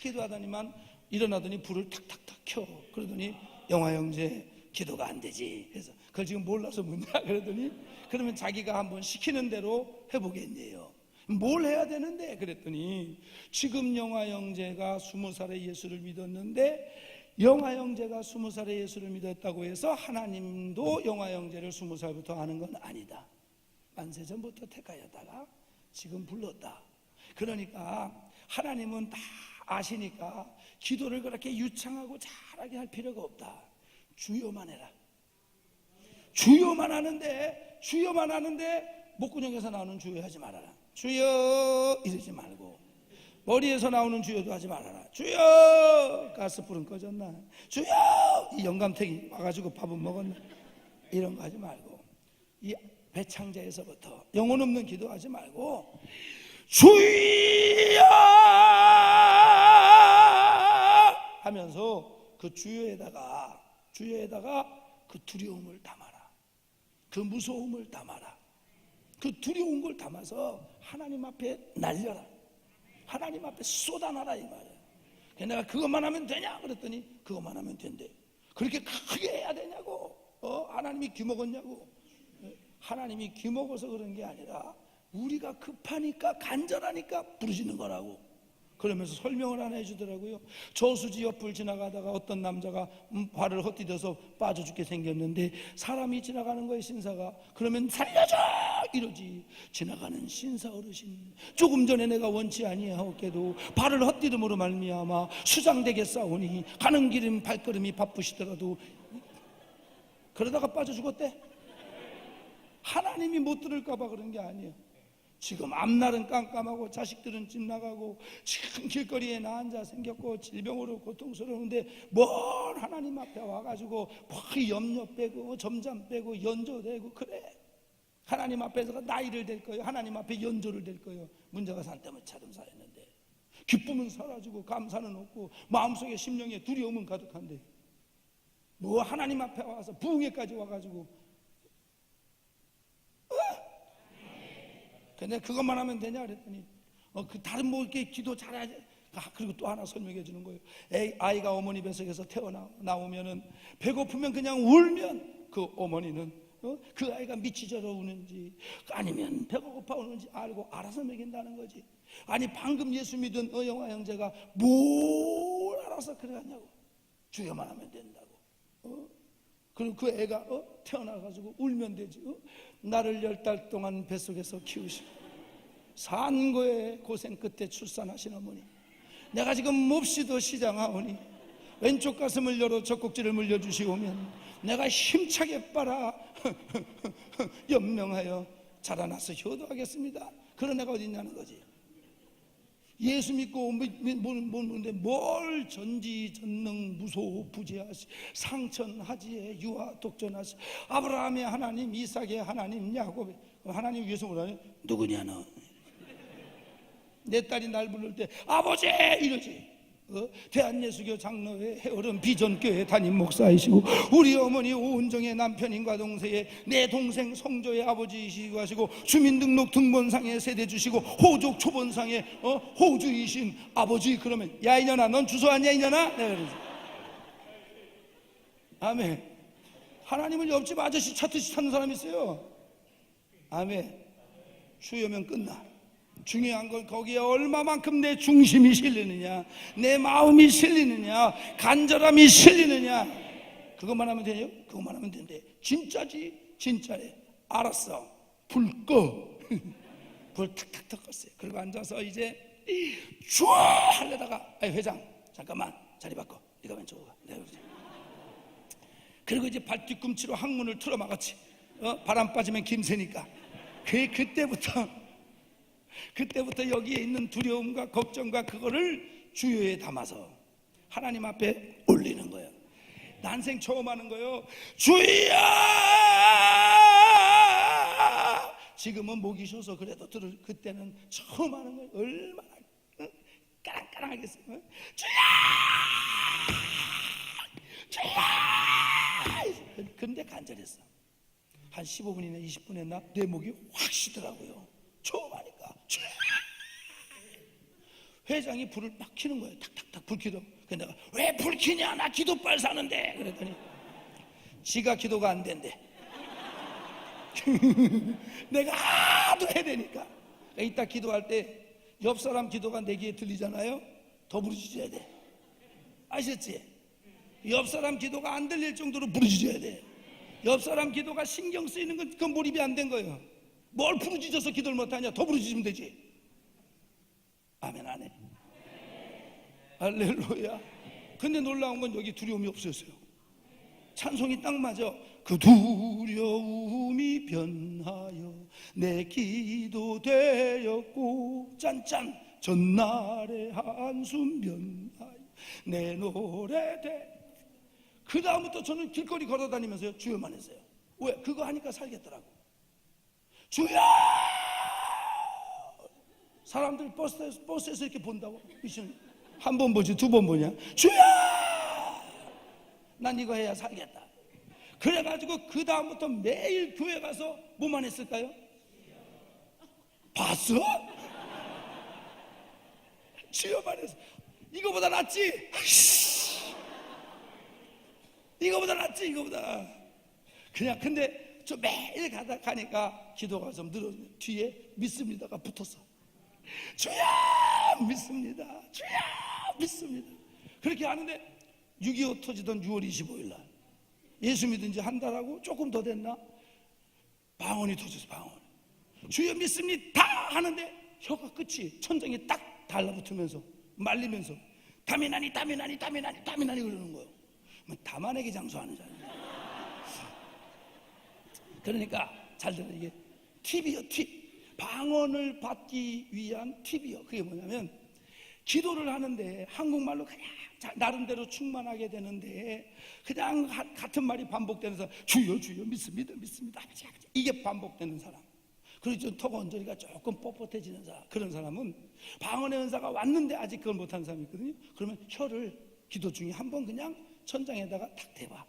기도하더니만 일어나더니 불을 탁탁탁 켜. 그러더니 영화 형제 기도가 안 되지. 그래서 그걸 지금 몰라서 묻냐 그러더니, 그러면 자기가 한번 시키는 대로 해보겠네요. 뭘 해야 되는데? 그랬더니 지금 영화 형제가 20살에 예수를 믿었는데, 영화 형제가 20살에 예수를 믿었다고 해서 하나님도 영화 형제를 20살부터 아는 건 아니다. 만세전부터 택하였다가 지금 불렀다. 그러니까 하나님은 다 아시니까 기도를 그렇게 유창하고 잘하게 할 필요가 없다. 주여만 해라. 주여만 하는데 목구멍에서 나오는 주여 하지 말아라. 주여 이러지 말고, 머리에서 나오는 주여도 하지 말아라. 주여, 가스불은 꺼졌나? 주여, 이 영감탱이 와가지고 밥은 먹었나? 이런 거 하지 말고, 이 배창자에서부터 영혼 없는 기도하지 말고 주여 하면서 그 주여에다가 그 두려움을 담아라. 그 무서움을 담아라. 그 두려운 걸 담아서 하나님 앞에 날려라. 하나님 앞에 쏟아놔라 이 말이야. 내가 그것만 하면 되냐 그랬더니 그것만 하면 된대. 그렇게 크게 해야 되냐고. 하나님이 귀먹었냐고. 하나님이 귀먹어서 그런 게 아니라 우리가 급하니까 간절하니까 부르시는 거라고. 그러면서 설명을 하나 해주더라고요. 저수지 옆을 지나가다가 어떤 남자가 발을 헛디뎌서 빠져 죽게 생겼는데, 사람이 지나가는 거예요, 신사가. 그러면 살려줘 이러지. 지나가는 신사 어르신, 조금 전에 내가 원치 아니하옵게도 발을 헛디듬으로 말미암아 수장되겠사오니 가는 길은 발걸음이 바쁘시더라도, 그러다가 빠져 죽었대. 하나님이 못 들을까 봐 그런 게 아니에요. 지금 앞날은 깜깜하고 자식들은 집 나가고 지금 길거리에 나 앉아 생겼고 질병으로 고통스러운데, 뭘 하나님 앞에 와가지고 뭐 염려 빼고 점잠 빼고 연조되고 그래. 하나님 앞에서 나이를 댈 거예요. 하나님 앞에 연조를 댈 거예요. 문제가 산 때문에 차름 쌓였는데, 기쁨은 사라지고 감사는 없고 마음속에 심령에 두려움은 가득한데 뭐 하나님 앞에 와서 부흥회까지 와가지고 근데 그것만 하면 되냐 그랬더니 그 다른 뭐 이렇게 기도 잘해야지. 그리고 또 하나 설명해 주는 거예요. 아이가 어머니 뱃속에서 태어나오면은 배고프면 그냥 울면 그 어머니는 그 아이가 미치저러 우는지 아니면 배가 고파 우는지 알고 알아서 먹인다는 거지. 아니 방금 예수 믿은 영화 형제가 뭘 알아서 그래가냐고. 주여만 하면 된다고. 그리고 그 애가 태어나가지고 울면 되지. 나를 10달 동안 뱃속에서 키우시고 산고의 고생 끝에 출산하신 어머니, 내가 지금 몹시도 시장하오니 왼쪽 가슴을 열어 젖꼭지를 물려주시오면 내가 힘차게 빨아 연명하여 자라나서 효도하겠습니다. 그런 애가 어디 있냐는 거지. 예수 믿고 뭔데 뭘 전지전능 무소 부재하시 상천하지에 유아 독전하시 아브라함의 하나님 이삭의 하나님 야곱의 하나님 위해서 뭐라니? 누구냐 너? 내 딸이 날 부를 때 아버지 이러지. 대한예수교 장로회 해오름 비전교회 담임 목사이시고 우리 어머니 오은정의 남편인과 동생의 내 동생 성조의 아버지이시고 하시고 주민등록 등본상에 세대 주시고 호족 초본상에 호주이신 아버지. 그러면 야 이년아 넌 주소 아니야 이년아? 내가 그러지. 아멘. 하나님을 옆집 아저씨 찾듯이 찾는 사람이 있어요. 아멘. 주여면 끝나. 중요한 건 거기에 얼마만큼 내 중심이 실리느냐, 내 마음이 실리느냐, 간절함이 실리느냐. 그것만 하면 되죠? 그것만 하면 된대. 진짜지? 진짜래. 알았어. 불 꺼. 불 탁탁탁 껐어요. 그리고 앉아서 이제 쫙 하려다가 회장 잠깐만 자리 바꿔. 네가 왼쪽으로 가. 내가 그러지. 그리고 이제 발 뒤꿈치로 항문을 틀어막았지. 바람 빠지면 김새니까. 그때부터 여기에 있는 두려움과 걱정과 그거를 주여에 담아서 하나님 앞에 올리는 거예요. 난생 처음 하는 거예요. 주여! 지금은 목이 쉬어서 그래도 그때는 처음 하는 거예요. 얼마나 까랑까랑하겠어요. 주여! 주여! 근데 간절했어. 한 15분이나 20분 했나? 내 목이 확 쉬더라고요. 처음 하니까. 회장이 불을 막 켜는 거예요. 탁탁탁 불 켜도. 근데 내가 왜 불 켜냐? 나 기도 빨 사는데. 그랬더니 지가 기도가 안 된대. 내가 하도 해야 되니까. 이따 기도할 때 옆 사람 기도가 내 귀에 들리잖아요. 더 부르짖어야 돼. 아셨지? 옆 사람 기도가 안 들릴 정도로 부르짖어야 돼. 옆 사람 기도가 신경 쓰이는 건 그건 몰입이 안 된 거예요. 뭘 부르짖어서 기도를 못하냐? 더 부르짖으면 되지. 아멘 안 해? 할렐루야. 근데 놀라운 건 여기 두려움이 없었어요. 찬송이 딱 맞아. 그 두려움이 변하여 내 기도 되었고 짠짠 전날의 한숨 변하여 내 노래 돼. 그 다음부터 저는 길거리 걸어다니면서요 주여만 했어요. 왜? 그거 하니까 살겠더라고. 주여! 사람들 버스에서 이렇게 본다고. 한 번 보지 두 번 보냐? 주여! 난 이거 해야 살겠다. 그래가지고 그 다음부터 매일 교회 가서 뭐만 했을까요? 봤어? 주여만 했어. 이거보다 낫지? 이거보다 낫지? 이거보다. 그냥 근데 저 매일 가니까 기도가 좀 늘어지면 뒤에 믿습니다가 붙었어. 주여 믿습니다. 주여 믿습니다. 그렇게 하는데 6.25 터지던 6월 25일 날 예수 믿은 지 한 달하고 조금 더 됐나? 방언이 터졌어. 방언. 주여 믿습니다 하는데 혀가 끝이 천장에 딱 달라붙으면서 말리면서 담이 나니 그러는 거예요. 담아내기 장수하는 자예요. 그러니까 잘 들어. 이게 팁이요. 팁. 방언을 받기 위한 팁이요. 그게 뭐냐면 기도를 하는데 한국말로 그냥 나름대로 충만하게 되는데 그냥 같은 말이 반복되면서 주여 주여 믿습니다 아버지 이게 반복되는 사람. 그리고 좀 턱 언저리가 조금 뻣뻣해지는 사람, 그런 사람은 방언의 은사가 왔는데 아직 그걸 못하는 사람이 있거든요. 그러면 혀를 기도 중에 한번 그냥 천장에다가 탁 대봐.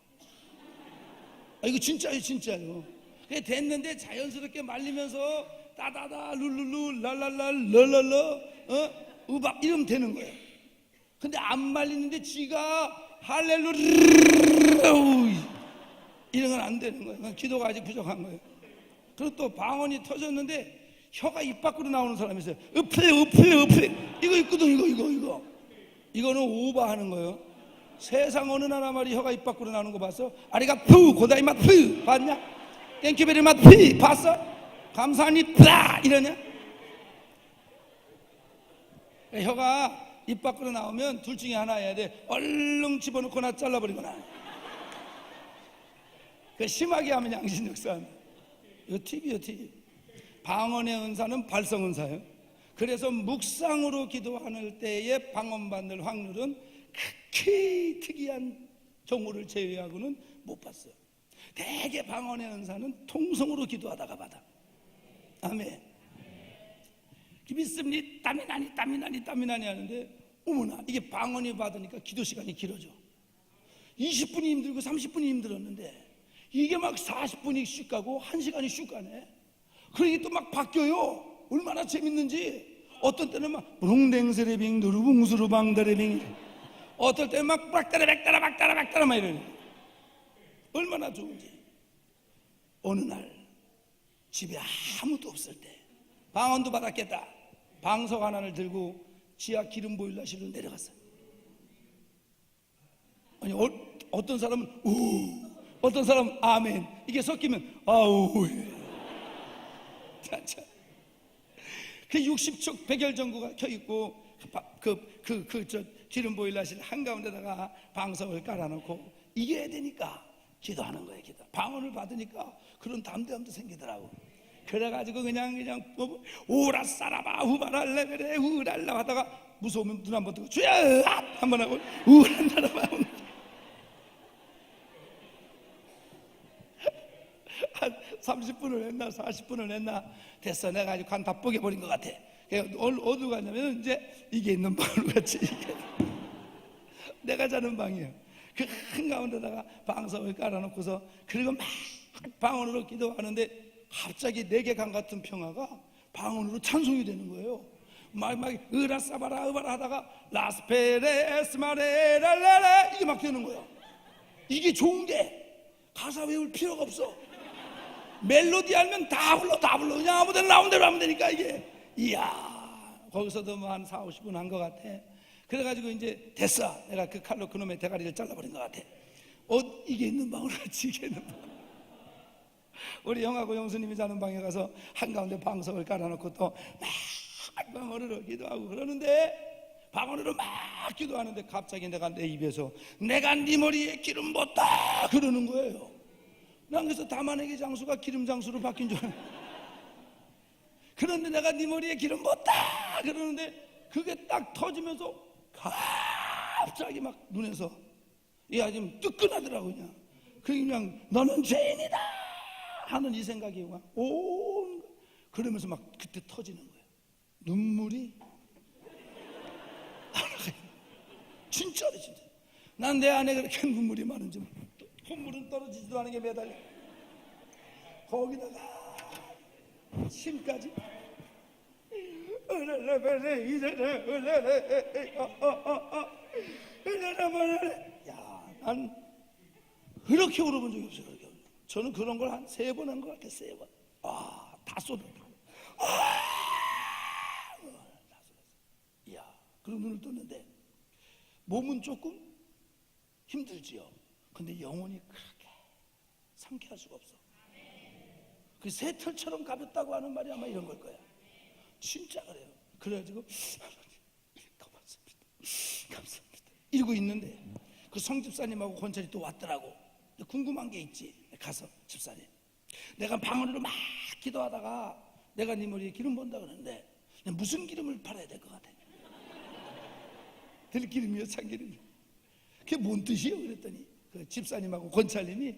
이거 진짜예요, 진짜요. 그게 됐는데 자연스럽게 말리면서 따다다 룰룰루 랄랄랄 럴럴러 우박 이러면 되는 거예요. 근데 안 말리는데 지가 할렐루야 이런 건 안 되는 거예요. 기도가 아직 부족한 거예요. 그리고 또 방언이 터졌는데 혀가 입 밖으로 나오는 사람이 있어요. 으플 이거 있거든. 이거는 오버하는 거예요. 세상 어느 나라 말이 혀가 입 밖으로 나오는 거 봤어? 아리가푸 고다이마 푸 봤냐? 땡큐베리 맛 푸 봤어? 감사하니 플라 이러냐? 혀가 입 밖으로 나오면 둘 중에 하나 해야 돼. 얼른 집어넣거나 잘라버리거나. 그 심하게 하면 양심 역사합니다. 이거 팁이에요, 팁. 방언의 은사는 발성 은사예요. 그래서 묵상으로 기도할 때에 방언 받는 확률은 극히 특이한 경우를 제외하고는 못 봤어요. 대개 방언의 은사는 통성으로 기도하다가 받아. 아멘. 믿습니다. 땀이 나니 하는데 어머나 이게 방언이 받으니까 기도 시간이 길어져. 20분이 힘들고 30분이 힘들었는데 이게 막 40분이 슉 가고 1시간이 슉 가네. 그러니 또 막 바뀌어요. 얼마나 재밌는지. 어떤 때는 막 롱댕스레빙 누르붕수루방다레빙, 어떨 때는 막 박따라 막 이러네. 얼마나 좋은지. 어느 날 집에 아무도 없을 때 방언도 받았겠다. 방석 하나를 들고 지하 기름 보일러실로 내려갔어요. 아니 어떤 사람은 우, 어떤 사람은 아멘. 이게 섞이면 아우. 그 60척 백열전구가 켜있고 저 기름 보일러실 한가운데다가 방석을 깔아놓고 이겨야 되니까 기도하는 거예요. 기도. 방언을 받으니까 그런 담대함도 생기더라고. 그래가지고 그냥 오라 싸라바 후바랄레베레 우랄라 하다가 무서우면 눈 한번 뜨고 주여 한번 하고 우랄라라바 한 30분을 했나 40분을 했나 됐어. 내가 아주 간 다 뽀개버린 것 같아. 어디로 가냐면 이제 이게 있는 방으로 갔지. 내가 자는 방이에요. 그 한가운데다가 방석을 깔아놓고서 그리고 막 방언으로 기도하는데 갑자기 내게 강 같은 평화가 방언으로 찬송이 되는 거예요. 막 으라싸바라 으바라 하다가 라스페레스마레랄라라 이게 막 되는 거예요. 이게 좋은 게 가사 외울 필요가 없어. 멜로디 알면 다 불러 그냥 아무데나 나온 대로 하면 되니까 이게 이야. 거기서도 뭐 한 40-50분 한 것 같아. 그래가지고 이제 됐어. 내가 그 칼로 그놈의 대가리를 잘라버린 것 같아. 이게 있는 방으로 같이 이게 있는 방. 우리 형하고 형수님이 자는 방에 가서 한가운데 방석을 깔아놓고 또 막 방언으로 기도하고 그러는데 방언으로 막 기도하는데 갑자기 내가 내 입에서 내가 네 머리에 기름 붓다 그러는 거예요. 난 그래서 다만에게 장수가 기름 장수로 바뀐 줄 알았는데 그런데 내가 네 머리에 기름 붓다 그러는데 그게 딱 터지면서 갑자기 막 눈에서 야 지금 뜨끈하더라고. 그냥 너는 죄인이다 하는 이 생각이 와. 그러면서 막 그때 터지는 거예요. 눈물이 진짜로 진짜. 난 내 안에 그렇게 눈물이 많은지 콧물은 떨어지지도 않은 게 매달려. 거기다가 침까지. 야, 난 그렇게 울어본 적이 없어요. 저는 그런 걸 한 3번 한 것 같아. 3번. 다 쏟아져. 이야, 그리고 눈을 떴는데 몸은 조금 힘들지요. 근데 영혼이 그렇게 상쾌할 수가 없어. 그 새털처럼 가볍다고 하는 말이 아마 이런 걸 거야. 진짜 그래요. 그래가지고 감사합니다 이러고 있는데 그 성집사님하고 권찰이 또 왔더라고. 궁금한 게 있지. 가서 집사님 내가 방언으로 막 기도하다가 내가 네 머리에 기름 붓는다 그러는데 무슨 기름을 팔아야 될 것 같아? 들기름이요 참기름이요? 그게 뭔 뜻이에요? 그랬더니 그 집사님하고 권찰님이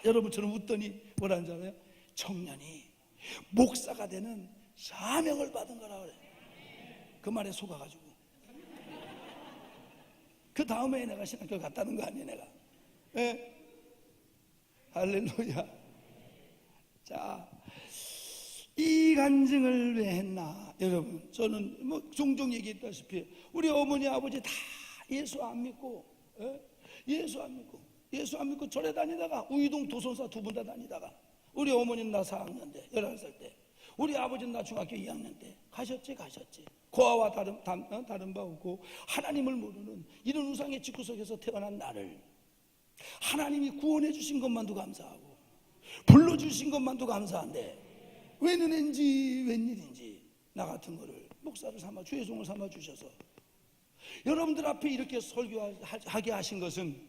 여러분처럼 웃더니 뭐라는 줄 알아요? 청년이 목사가 되는 사명을 받은 거라 그래. 그 말에 속아가지고 그 다음에 내가 신학교 갔다는 거 아니야 내가. 예? 할렐루야. 자, 이 간증을 왜 했나? 여러분, 저는 뭐 종종 얘기했다시피 우리 어머니 아버지 다 예수 안 믿고, 예? 예수 안 믿고 절에 다니다가 우이동 도선사 두 분 다 다니다가 우리 어머니는 나 4학년 때 11살 때, 우리 아버지는 나 중학교 2학년 때 가셨지. 고아와 다른 바 없고 하나님을 모르는 이런 우상의 집구석에서 태어난 나를 하나님이 구원해 주신 것만도 감사하고 불러주신 것만도 감사한데 왜 은혜인지 웬일인지 나 같은 거를 목사를 삼아 주의 종을 삼아 주셔서 여러분들 앞에 이렇게 설교하게 하신 것은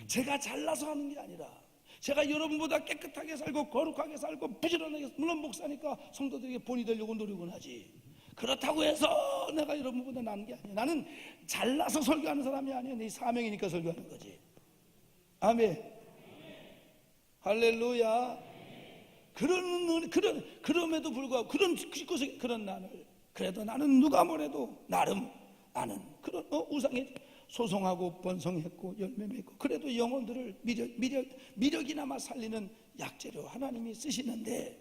제가 잘나서 하는 게 아니라 제가 여러분보다 깨끗하게 살고 거룩하게 살고 부지런하게, 물론 목사니까 성도들에게 본이 되려고 노력은 하지, 그렇다고 해서 내가 여러분보다 나은 게 아니야. 나는 잘나서 설교하는 사람이 아니야. 내 사명이니까 설교하는 거지. 아멘. 할렐루야. 그럼에도 불구하고 그런 나를, 그래도 나는 누가 뭐래도 나름 나는 그런 우상에 소송하고 번성했고 열매 맺고, 그래도 영혼들을 미력이나마 살리는 약재로 하나님이 쓰시는데,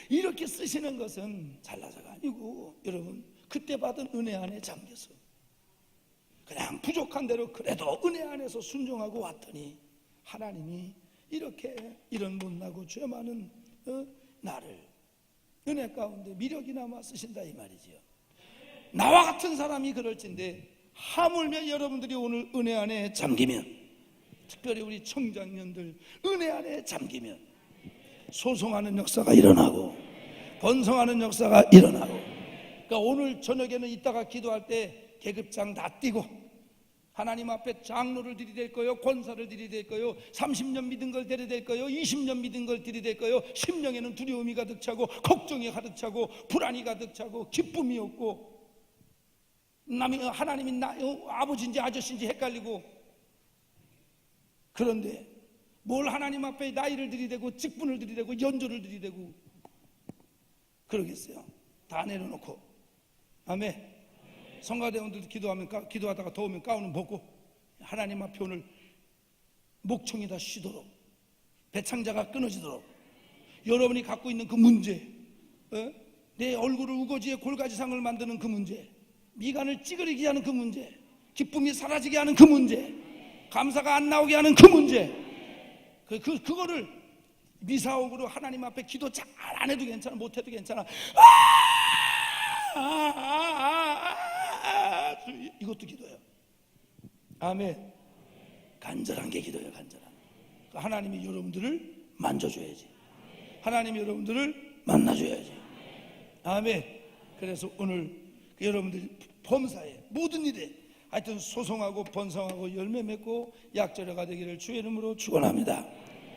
이렇게 쓰시는 것은 잘나서가 아니고 여러분 그때 받은 은혜 안에 잠겨서 그냥 부족한 대로 그래도 은혜 안에서 순종하고 왔더니 하나님이 이렇게 이런 못나고 죄 많은 나를 은혜 가운데 미력이나마 쓰신다 이 말이지요. 나와 같은 사람이 그럴진데 하물며 여러분들이 오늘 은혜 안에 잠기면, 특별히 우리 청장년들 은혜 안에 잠기면 소송하는 역사가 일어나고 번성하는 역사가 일어나고, 그러니까 오늘 저녁에는 이따가 기도할 때 계급장 다 띄고 하나님 앞에 장로를 들이댈 거요, 권사를 들이댈 거요, 30년 믿은 걸 들이댈 거요, 20년 믿은 걸 들이댈 거요. 심령에는 두려움이 가득 차고 걱정이 가득 차고 불안이 가득 차고 기쁨이 없고 하나님이 아버지인지 아저씨인지 헷갈리고, 그런데 뭘 하나님 앞에 나이를 들이대고 직분을 들이대고 연조를 들이대고 그러겠어요. 다 내려놓고. 아멘. 성가대원들도 기도하다가 더우면 가운을 벗고 하나님 앞에 오늘 목청이 다 쉬도록, 배창자가 끊어지도록, 여러분이 갖고 있는 그 문제, 내 얼굴을 우거지에 골가지상을 만드는 그 문제, 미간을 찌그리게 하는 그 문제, 기쁨이 사라지게 하는 그 문제, 감사가 안 나오게 하는 그 문제, 그거를 미사옥으로 하나님 앞에 기도 잘 안 해도 괜찮아, 못 해도 괜찮아. 이것도 기도예요. 아멘. 간절한 게 기도예요. 간절한. 하나님이 여러분들을 만져줘야지. 하나님이 여러분들을 만나줘야지. 아멘. 그래서 오늘 여러분들이 범사에 모든 일에 하여튼 소송하고 번성하고 열매 맺고 약절여가 되기를 주의 이름으로 축원합니다.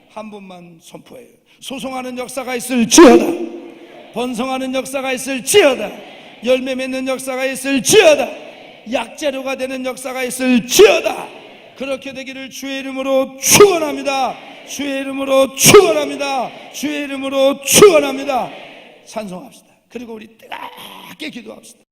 한 분만 선포해요. 소송하는 역사가 있을지어다. 번성하는 역사가 있을지어다. 열매 맺는 역사가 있을지어다. 약재료가 되는 역사가 있을지어다. 그렇게 되기를 주의 이름으로 축원합니다. 주의 이름으로 축원합니다. 주의 이름으로 축원합니다. 찬송합시다. 그리고 우리 뜨겁게 기도합시다.